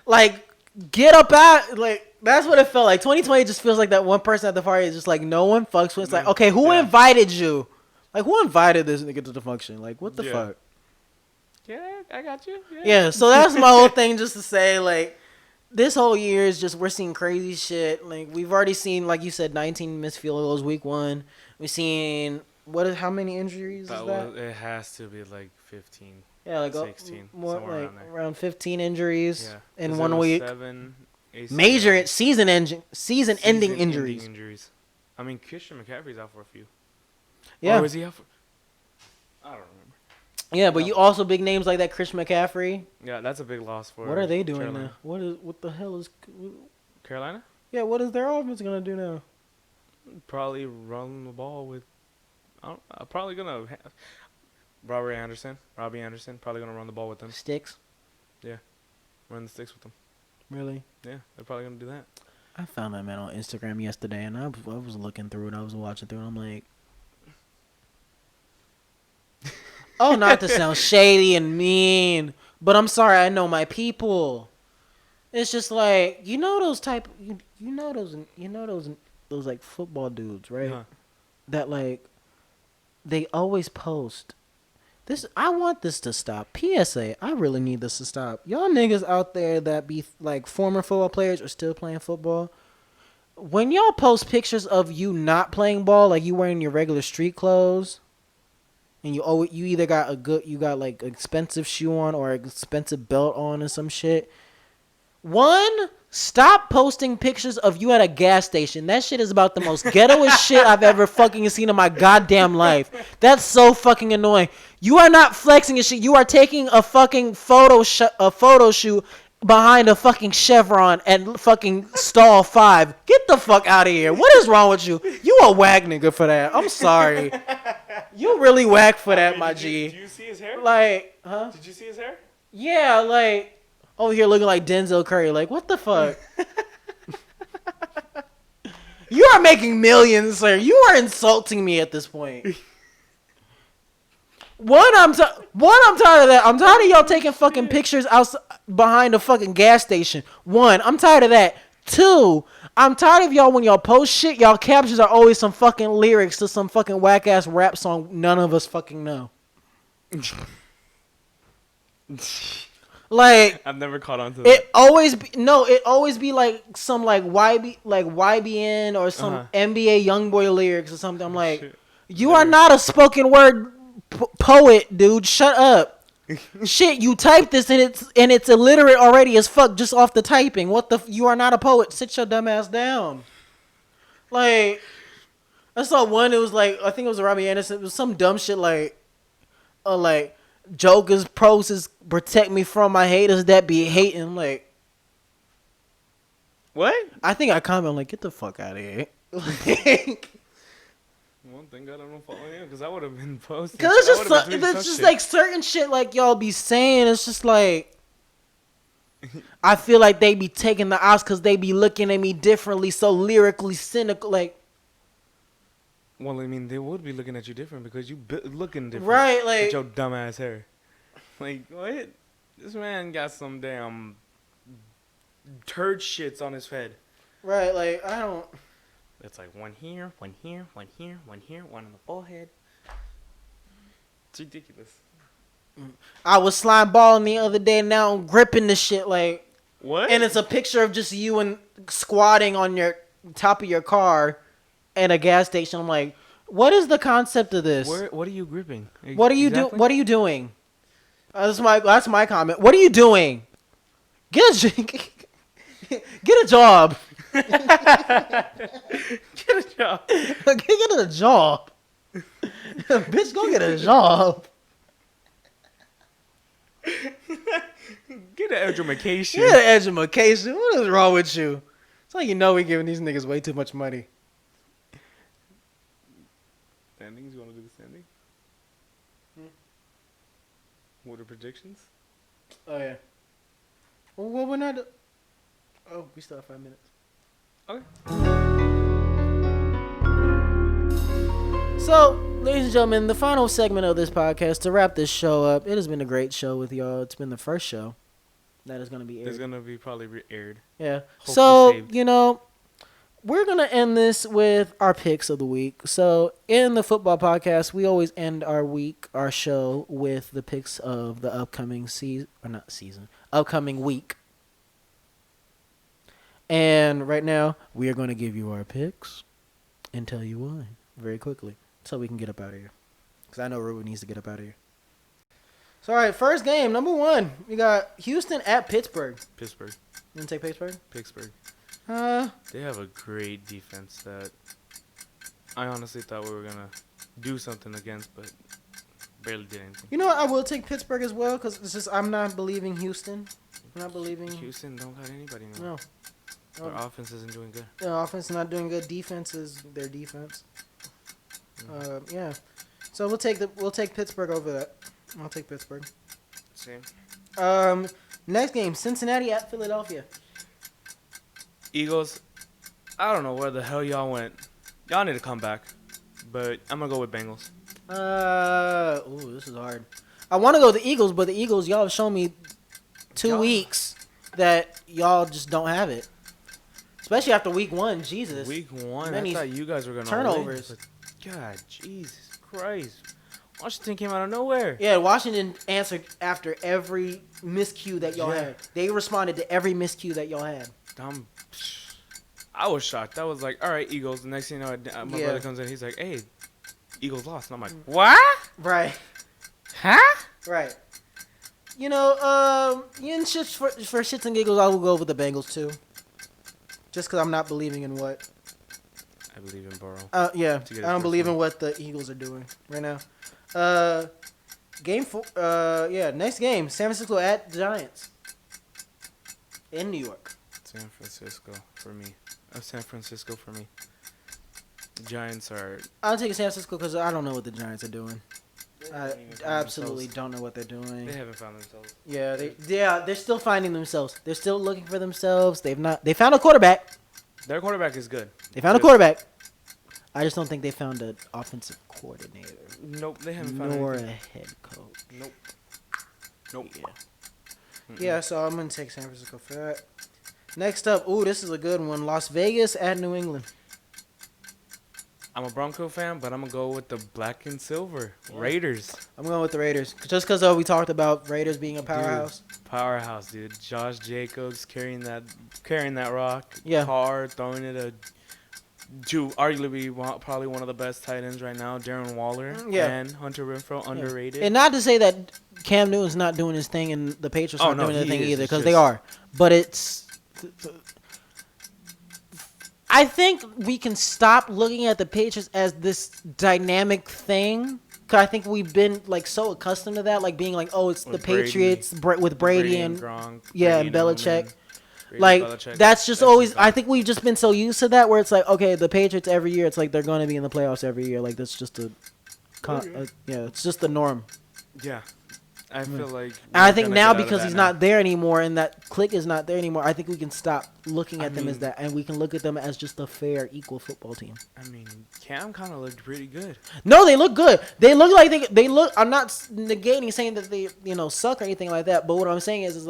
Like, get up out. Like, that's what it felt like. 2020 just feels like that one person at the party is just like, no one fucks with. It's like, okay, who invited you? Like, who invited this nigga to the function? Like, what the fuck? Yeah, I got you. Yeah, so that's my whole thing, just to say, like, this whole year is just, we're seeing crazy shit. Like, we've already seen, like you said, 19 missed field goals week 1. We've seen, how many injuries is that? It has to be like 15. Yeah, like 16. More like around 15 injuries in 1 week. 7 ACL. Major season-ending injuries. I mean, Christian McCaffrey's out for a few. Yeah. Or was he out for? I don't remember. Yeah, but you also big names like that, Christian McCaffrey. Yeah, that's a big loss for. What are they doing Carolina. now? What the hell is Carolina? Yeah, what is their offense gonna do now? Probably run the ball with. Probably gonna. Robbie Anderson, probably gonna run the ball with them. Sticks. Yeah, run the sticks with them. Really? Yeah, they're probably gonna do that. I found that man on Instagram yesterday, and I was looking through it. I was watching through it. And I'm like, oh, not to sound shady and mean, but I'm sorry. I know my people. It's just like, you know those like football dudes, right? Uh-huh. That like they always post this. I want this to stop. PSA, I really need this to stop. Y'all niggas out there that be like former football players or still playing football, when y'all post pictures of you not playing ball, like you wearing your regular street clothes, and you either got like expensive shoe on or expensive belt on or some shit. One, stop posting pictures of you at a gas station. That shit is about the most ghettoest shit I've ever fucking seen in my goddamn life. That's so fucking annoying. You are not flexing and shit. You are taking a fucking photo shoot behind a fucking Chevron at fucking stall 5. Get the fuck out of here. What is wrong with you? You a whack nigga for that. I'm sorry. You really whack for that, my G. Did you see his hair? Like, huh? Did you see his hair? Yeah, like, over here looking like Denzel Curry. Like, what the fuck? You are making millions, sir. You are insulting me at this point. I'm tired of that. I'm tired of y'all taking fucking pictures outside behind a fucking gas station. One, I'm tired of that. Two, I'm tired of y'all when y'all post shit, y'all captions are always some fucking lyrics to some fucking whack ass rap song none of us fucking know. Like I've never caught on to that. It always be like some like YBN or some NBA YoungBoy lyrics or something. I'm like, shit. You are not a spoken word poet, dude. Shut up. Shit, you typed this and it's illiterate already as fuck just off the typing. You are not a poet. Sit your dumb ass down. Like, I saw one. It was like, I think it was Robbie Anderson. It was some dumb shit like Joker's prose protect me from my haters that be hating. Like, what? I think I comment like, get the fuck out of here. One thing I don't know follow him because I would have been posting. Because it's just like certain shit like y'all be saying. It's just like I feel like they be taking the odds because they be looking at me differently, so lyrically cynical. Like, well, I mean, they would be looking at you different because you looking different, right? Like with your dumb ass hair. Like, what? This man got some damn turd shits on his head. Right? Like, I don't. It's like one here, one here, one here, one here, one on the forehead. It's ridiculous. I was slime balling the other day, and now I'm gripping the shit like. What? And it's a picture of just you and squatting on your top of your car at a gas station. I'm like, what is the concept of this? What are you gripping? What are you doing? What are you doing? That's my comment. What are you doing? Get a job. Get a job. Get a job. Bitch, go get a job. Get an education. Get an education. What is wrong with you? It's like we giving these niggas way too much money. Standings? You want to do the standing? What are predictions? Oh, yeah. Well, we're not... Oh, we still have 5 minutes. Okay. So, ladies and gentlemen, the final segment of this podcast, to wrap this show up, it has been a great show with y'all. It's been the first show that is going to be aired. It's going to be probably aired. Yeah. Hopefully so, saved. We're going to end this with our picks of the week. So, in the football podcast, we always end our show with the picks of the upcoming upcoming week. And right now, we are going to give you our picks and tell you why very quickly so we can get up out of here. Because I know Ruben needs to get up out of here. So, all right, first game, number 1. We got Houston at Pittsburgh. Pittsburgh. You want to take Pittsburgh? Pittsburgh. They have a great defense that I honestly thought we were going to do something against, but barely did anything. You know what? I will take Pittsburgh as well because it's just I'm not believing Houston. I'm not believing. Houston don't got anybody now. No. Their offense isn't doing good. Their offense is not doing good. Defense is their defense. Mm-hmm. Yeah. So we'll take Pittsburgh over that. I'll take Pittsburgh. Same. Next game, Cincinnati at Philadelphia. Eagles, I don't know where the hell y'all went. Y'all need to come back. But I'm going to go with Bengals. This is hard. I want to go with the Eagles, but the Eagles, y'all have shown me 2 weeks that y'all just don't have it. Especially after week 1, Jesus. Week 1, I thought you guys were going to turnovers. Win, God, Jesus Christ. Washington came out of nowhere. Yeah, Washington answered after every miscue that y'all had. They responded to every miscue that y'all had. I was shocked. I was like, all right, Eagles. The next thing you know, my brother comes in. He's like, hey, Eagles lost. And I'm like, what? Right. Huh? Right. In shits for shits and giggles, I will go with the Bengals too. Just because I'm not believing in what. I believe in Burrow. Yeah. I don't believe in what the Eagles are doing right now. Game 4. Next game. San Francisco at Giants. In New York. San Francisco for me. Giants are... I'll take San Francisco because I don't know what the Giants are doing. I absolutely don't know what they're doing. They haven't found themselves. Yeah, they're still finding themselves. They're still looking for themselves. They found a quarterback. Their quarterback is good. They found a quarterback. I just don't think they found an offensive coordinator. Nope, they haven't found nor anything. a head coach. Nope. Yeah. Yeah, so I'm gonna take San Francisco for that. Next up, this is a good one. Las Vegas at New England. I'm a Bronco fan, but I'm going to go with the black and silver. Yeah. Raiders. I'm going with the Raiders. Just because we talked about Raiders being a powerhouse. Powerhouse, dude. Josh Jacobs carrying that rock. Yeah. Carr throwing it to arguably probably one of the best tight ends right now, Darren Waller. Yeah. And Hunter Renfrow, underrated. And not to say that Cam Newton's not doing his thing and the Patriots aren't doing their thing either, because they are. But it's... I think we can stop looking at the Patriots as this dynamic thing. Cause I think we've been so accustomed to that, being it's with the Patriots with Brady and Gronk, and Belichick. That's just always. I think we've just been so used to that, where it's okay, the Patriots every year, it's they're going to be in the playoffs every year. That's just it's just the norm. Yeah. I feel like... And I think now because he's not there anymore and that clique is not there anymore, I think we can stop looking at them as that, and we can look at them as just a fair, equal football team. I mean, Cam kind of looked pretty good. No, they look good. They look like they look... I'm not negating saying that they, suck or anything like that, but what I'm saying is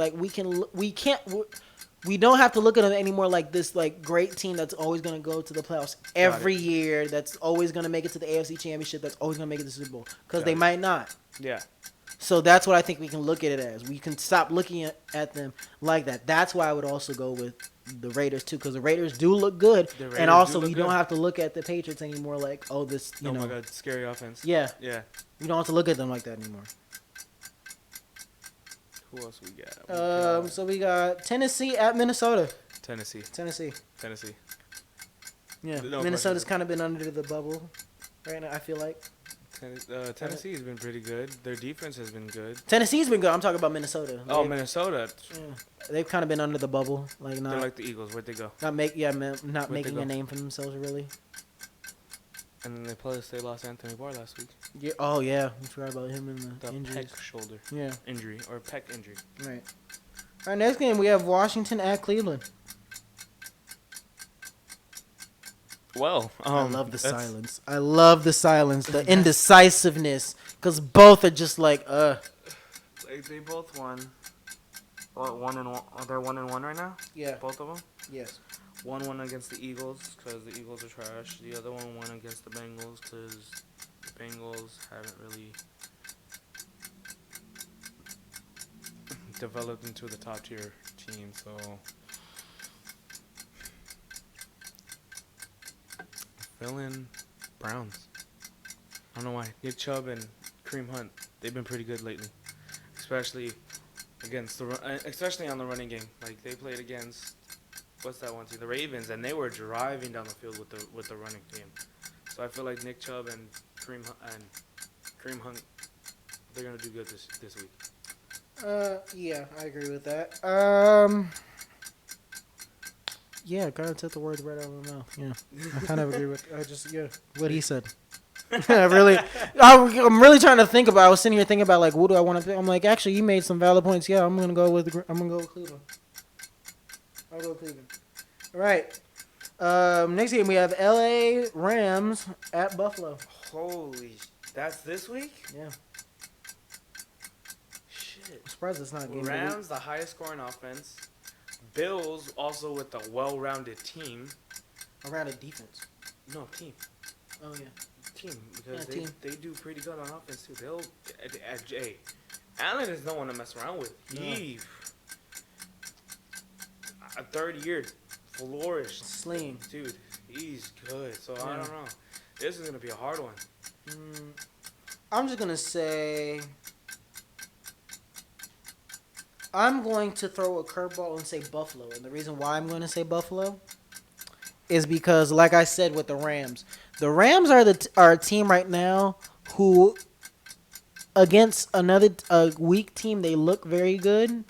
we don't have to look at them anymore like this great team that's always going to go to the playoffs every year, that's always going to make it to the AFC Championship, that's always going to make it to the Super Bowl, because they might not. Yeah. So that's what I think we can look at it as. We can stop looking at them like that. That's why I would also go with the Raiders too, because the Raiders do look good, and also we don't have to look at the Patriots anymore this. Oh my God, scary offense. Yeah. Yeah. We don't have to look at them like that anymore. Who else we got? So we got Tennessee at Minnesota. Tennessee. Yeah. Minnesota's kind of been under the bubble right now, I feel like. Tennessee has been pretty good. Their defense has been good. Tennessee's been good. I'm talking about Minnesota. Minnesota. Yeah. They've kind of been under the bubble. They're like the Eagles. Where'd they go? Not making a name for themselves, really. And then they lost Anthony Barr last week. Yeah. Oh, yeah. We forgot about him in the injuries. Pec shoulder. Yeah. Injury or pec injury. Right. All right, next game we have Washington at Cleveland. Well, I love the silence. The indecisiveness, because both are just they both won. What, 1-1? They're 1-1 right now. Yeah. Both of them. Yes. One won against the Eagles because the Eagles are trash. The other one won against the Bengals because the Bengals haven't really developed into the top tier team. So. Filling Browns. I don't know why. Nick Chubb and Kareem Hunt, they've been pretty good lately, especially on the running game. They played against what's that one team? The Ravens, and they were driving down the field with the running game. So I feel like Nick Chubb and Kareem Hunt, they're gonna do good this week. Yeah, I agree with that. Yeah, kind of took the words right out of my mouth. Yeah, I kind of agree with. What he said. I'm really trying to think about. I was sitting here thinking about what do I want to pick. I'm actually, you made some valid points. Yeah, I'm gonna go with Cleveland. I'll go with Cleveland. All right. Next game we have L.A. Rams at Buffalo. Holy, that's this week? Yeah. Shit. I'm surprised it's not game. Rams, the highest scoring offense. Bills also with a well-rounded team. A rounded defense. No, team. Oh, yeah. Team. Because they do pretty good on offense, too. Allen is no one to mess around with. No. He, a third year, flourished. Sling. Dude, he's good. So, yeah. I don't know. This is going to be a hard one. I'm just going to say... I'm going to throw a curveball and say Buffalo. And the reason why I'm going to say Buffalo is because, like I said with the Rams are a team right now who, against another weak team, they look very good.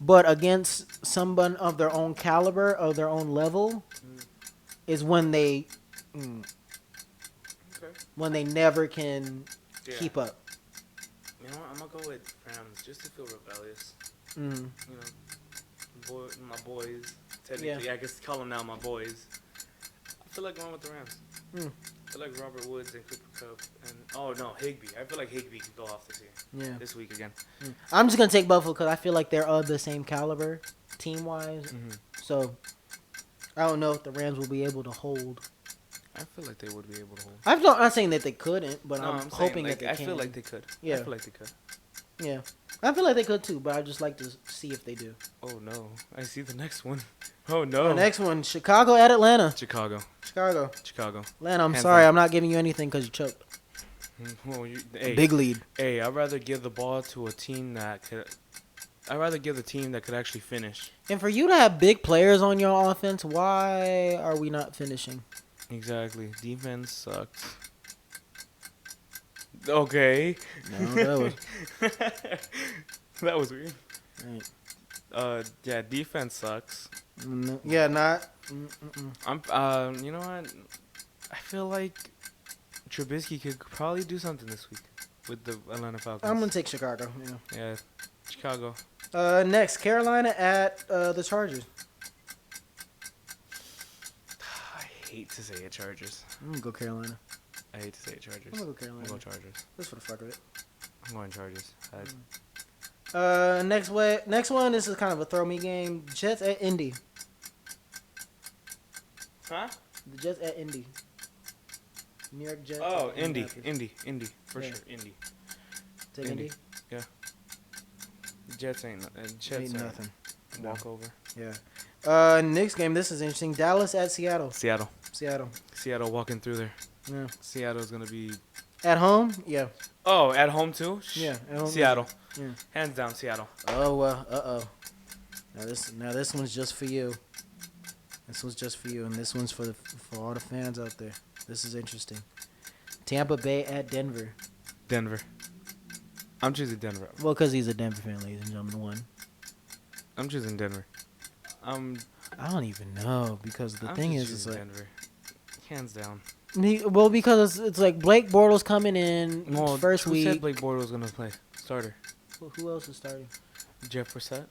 But against someone of their own caliber, of their own level, is when they never can keep up. You know what? I'm going to go with Rams just to feel rebellious. Mm. My boys. technically. I guess call them now my boys. I feel like going with the Rams. I feel like Robert Woods and Cooper Kupp and Higbee. I feel like Higbee could go off this year. Yeah. This week again. I'm just gonna take Buffalo because I feel like they're of the same caliber, team wise. So I don't know if the Rams will be able to hold. I feel like they would be able to hold. I'm not saying that they couldn't, but I'm hoping that they can. I feel like they could. Yeah. I feel like they could. Yeah. I feel like they could too, but I'd just like to see if they do. Oh, no. I see the next one. Oh, no. The next one, Chicago at Atlanta. Chicago. Atlanta, I'm sorry. I'm not giving you anything because you choked. Well, big lead. Hey, I'd rather give the ball to a team that could... I'd rather give the team that could actually finish. And for you to have big players on your offense, why are we not finishing? Exactly. Defense sucks. Okay. No, that was... that was weird. Right. Yeah, defense sucks. No, yeah, not. You know what? I feel like Trubisky could probably do something this week with the Atlanta Falcons. I'm gonna take Chicago. Yeah, Chicago. Next, Carolina at the Chargers. I hate to say it, Chargers. I'm gonna go Carolina. I hate to say it, Chargers. I'm gonna go Carolina. I'm gonna go Chargers. Just for the fuck of it. I'm going Chargers. Next one. This is kind of a throw me game. Jets at Indy. Huh? The Jets at Indy. New York Jets. Oh, Indy, for sure, Indy. Take Indy. Yeah. Jets ain't nothing. Walk over. Yeah. Next game. This is interesting. Dallas at Seattle. Seattle walking through there. Yeah. Seattle's gonna be at home. Yeah. Oh, at home too. Yeah. At home. Seattle. Yeah. Hands down, Seattle. Oh. Now this one's just for you. This one's just for you, and this one's for all the fans out there. This is interesting. Tampa Bay at Denver. Denver. I'm choosing Denver. Well, because he's a Denver fan, ladies and gentlemen. One. I'm choosing Denver. I don't even know because the thing is, it's like Denver. Hands down. Well, because it's like Blake Bortles coming in first week. Who said Blake Bortles was gonna play starter? Who else is starting? Jeff Brissett.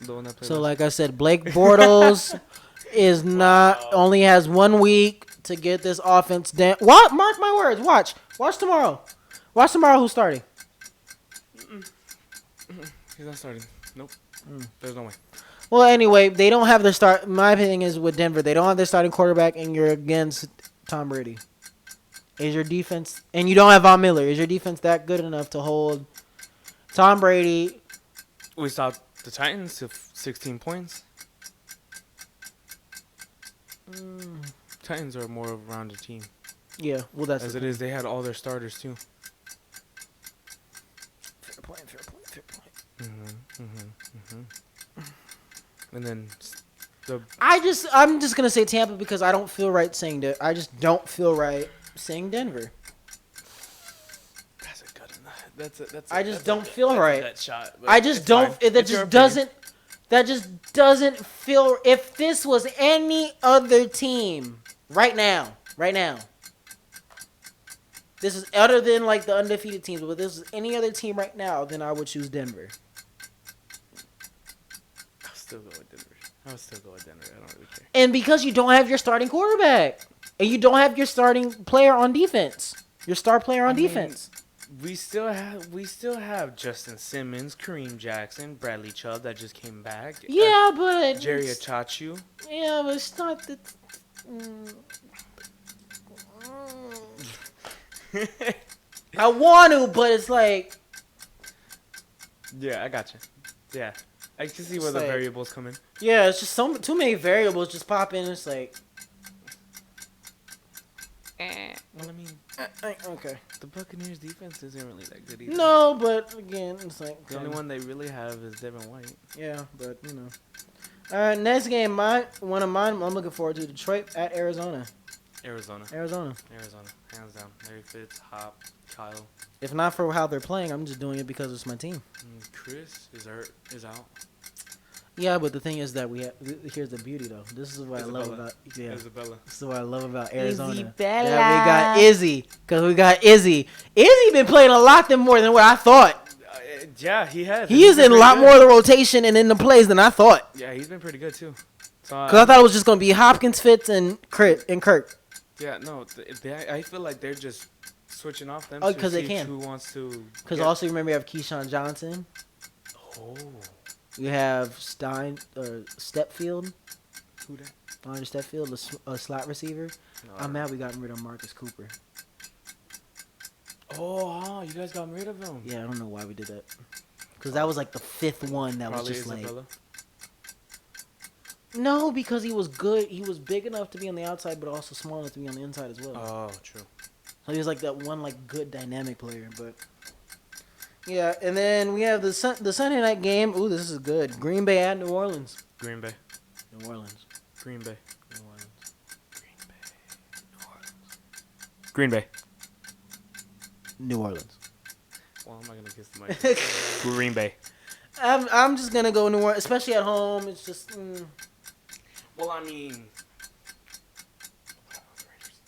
The one that played. So, like I said, Blake Bortles is not only has 1 week to get this offense down. What? Mark my words. Watch tomorrow. Watch tomorrow. Who's starting? He's not starting. Nope. There's no way. Well, anyway, they don't have their start. My opinion is with Denver, they don't have their starting quarterback, and you're against Tom Brady. Is your defense, and you don't have Von Miller, is your defense that good enough to hold Tom Brady? We saw the Titans to 16 points. Titans are more of a rounded team. Yeah, well, that's as it is. They had all their starters too. Fair point. And then I'm just gonna say Tampa because I don't feel right saying that. I just don't feel right saying Denver. That's a good one. That's. I just don't feel right. That shot. I just don't. That just doesn't. That just doesn't feel. If this was any other team right now. This is other than like the undefeated teams, but if this is any other team right now, then I would choose Denver. I'll still go with Denver. I don't really care. And because you don't have your starting quarterback, and you don't have your starting player on defense, your star player on defense. We still have Justin Simmons, Kareem Jackson, Bradley Chubb that just came back. Yeah, but Jerry Achachu. Yeah, but it's not the. I want to, but it's like. Yeah, I got you. Yeah, I can see where the variables come in. Yeah, it's just too many variables just pop in. It's like. Well, I mean, okay. The Buccaneers' defense isn't really that good either. No, but again, it's like the only one they really have is Devin White. Yeah, but you know. All right, next game, one of mine. I'm looking forward to Detroit at Arizona. Arizona. Hands down. Larry Fitz, Hop, Kyle. If not for how they're playing, I'm just doing it because it's my team. Chris is out. Yeah, but the thing is that here's the beauty though. This is what Isabella. I love about Isabella. This is what I love about Arizona. Isabella. Yeah, we got Izzy because we got Izzy. Izzy been playing a lot more than what I thought. Yeah, he has. He is in a lot more of the rotation and in the plays than I thought. Yeah, he's been pretty good too. Because I thought it was just going to be Hopkins, Fitz, and Kirk. Yeah, no, I feel like they're just switching off them. Oh, because they can. Who wants to? Because also remember you have Keyshawn Johnson. Oh. You have Stepfield. Who that? Andre Stepfield, a slot receiver. No, I'm mad we got rid of Marcus Cooper. Oh, you guys got rid of him. Yeah, I don't know why we did that. Because that was like the fifth one that probably was just Isabella. Like. No, because he was good. He was big enough to be on the outside, but also small enough to be on the inside as well. Oh, true. So he was like that one like good dynamic player, but. Yeah, and then we have the Sunday night game. Ooh, this is good. Green Bay at New Orleans. Green Bay. New Orleans. Green Bay. New Orleans. Green Bay. New Orleans. Green Bay. New Orleans. Well, I'm not gonna kiss the mic. Green Bay. I'm just gonna go New Orleans, especially at home. It's just. Well, I mean,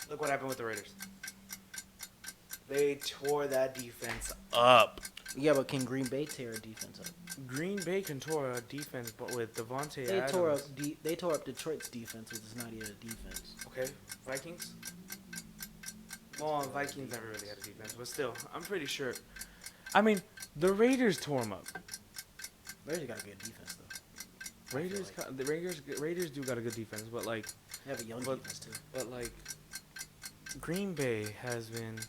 look what happened with the Raiders. They tore that defense up. Yeah, but can Green Bay tear a defense up? Green Bay can tore a defense, but with Devontae they Adams. They tore up Detroit's defense, which is not yet a defense. Okay, Vikings. Well, Vikings never really had a defense, but still, I'm pretty sure. I mean, the Raiders tore them up. Raiders got a good defense though. Raiders do got a good defense, but like they have a young defense too. But like, Green Bay has been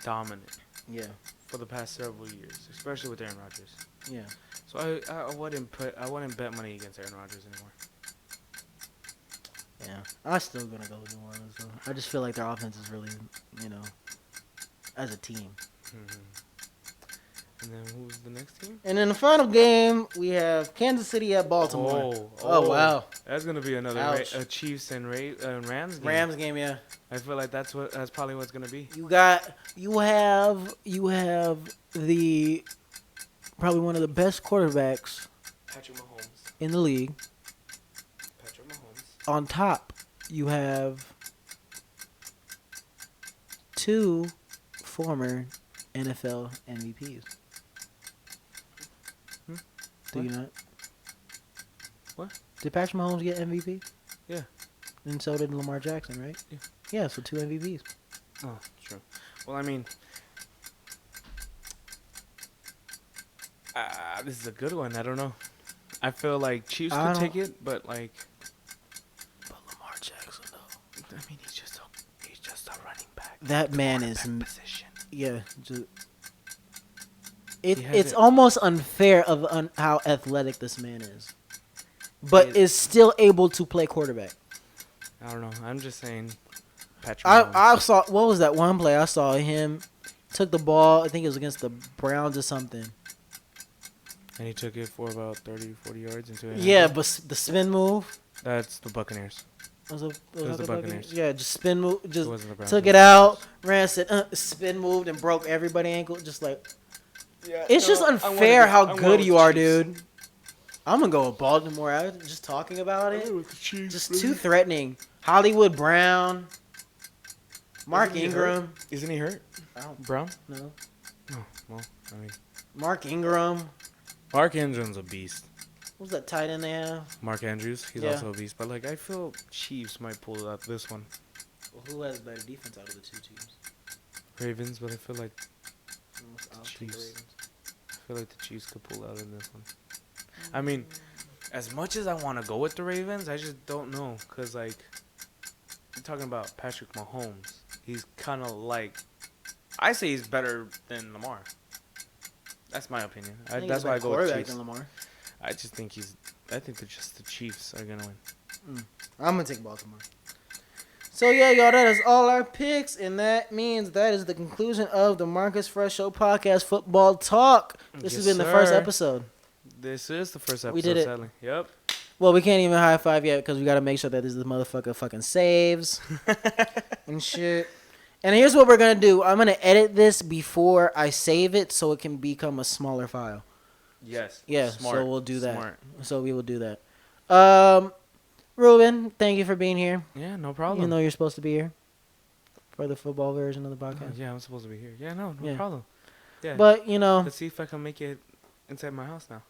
dominant. Yeah. For the past several years, especially with Aaron Rodgers. Yeah. So I wouldn't bet money against Aaron Rodgers anymore. Yeah, I'm still gonna go with New Orleans though. I just feel like their offense is really, as a team. Mm-hmm. And then who's the next team? And in the final game, we have Kansas City at Baltimore. Oh wow, that's gonna be another Chiefs and Rams game. Rams game, yeah. I feel like that's probably what's gonna be. You have the probably one of the best quarterbacks, Patrick Mahomes, in the league. Patrick Mahomes. On top, you have two former NFL MVPs. Do you not? What? Did Patrick Mahomes get MVP? Yeah. And so did Lamar Jackson, right? Yeah. Yeah, so 2 MVPs. Oh, true. Well, I mean, this is a good one. I don't know. I feel like Chiefs could take it, but like. But Lamar Jackson, though. I mean, he's just a running back. That man is. Position. Yeah. It's almost unfair of how athletic this man is, but is still able to play quarterback. I don't know. I'm just saying. Patrick I saw, what was that one play? I saw him took the ball. I think it was against the Browns or something. And he took it for about 30, 40 yards into it. Yeah, but the spin move. That's the Buccaneers. Was it the Buccaneers. Yeah, just spin move. Just it took it out, ran, said, spin moved, and broke everybody's ankle. Just like. Yeah, it's just unfair how good you are, dude. I'm going to go with Baltimore. I was just talking about it. Just too threatening. Hollywood Brown. Mark Ingram. Isn't he hurt? Brown? No. Oh, well, I mean. Mark Ingram. Mark Ingram's a beast. What's that tight end they have? Mark Andrews. He's also a beast. But, like, I feel Chiefs might pull out this one. Well, who has better defense out of the two teams? Ravens, but I feel like Chiefs. I feel like the Chiefs could pull out in this one. I mean, as much as I want to go with the Ravens, I just don't know. Because, like, you're talking about Patrick Mahomes. He's kind of like, I say he's better than Lamar. That's my opinion. That's why I go with Chiefs. Than Lamar. I think that just the Chiefs are going to win. I'm going to take Baltimore. So, yeah, y'all, that is all our picks, and that means that is the conclusion of the Marcus Fresh Show podcast football talk. This has been the first episode. This is the first episode, we did it. Sadly. Yep. Well, we can't even high five yet because we got to make sure that this motherfucker fucking saves and shit. And here's what we're going to do. I'm going to edit this before I save it so it can become a smaller file. Yes. Yeah, Smart. so we'll do that. Smart. So we will do that. Ruben, thank you for being here. Yeah, no problem. You know you're supposed to be here for the football version of the podcast. Yeah, I'm supposed to be here. Yeah, no problem. Yeah. But, you know. Let's see if I can make it inside my house now.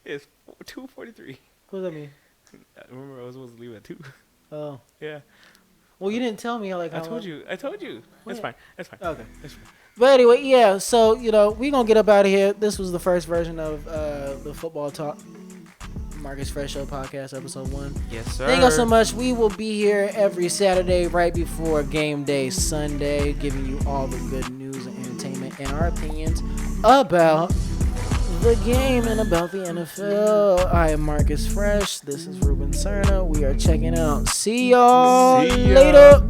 It's 2:43. What does that mean? Remember, I was supposed to leave at 2. Oh. Yeah. Well, you didn't tell me. Like I told you. It's fine. It's fine. Okay. It's fine. But anyway, yeah. So, you know, we're going to get up out of here. This was the first version of the Football Talk Marcus Fresh Show podcast, episode 1. Yes, sir. Thank you so much. We will be here every Saturday right before game day Sunday, giving you all the good news and entertainment and our opinions about the game and about the NFL. I am Marcus Fresh. This is Ruben Cerna. We are checking out. See y'all later.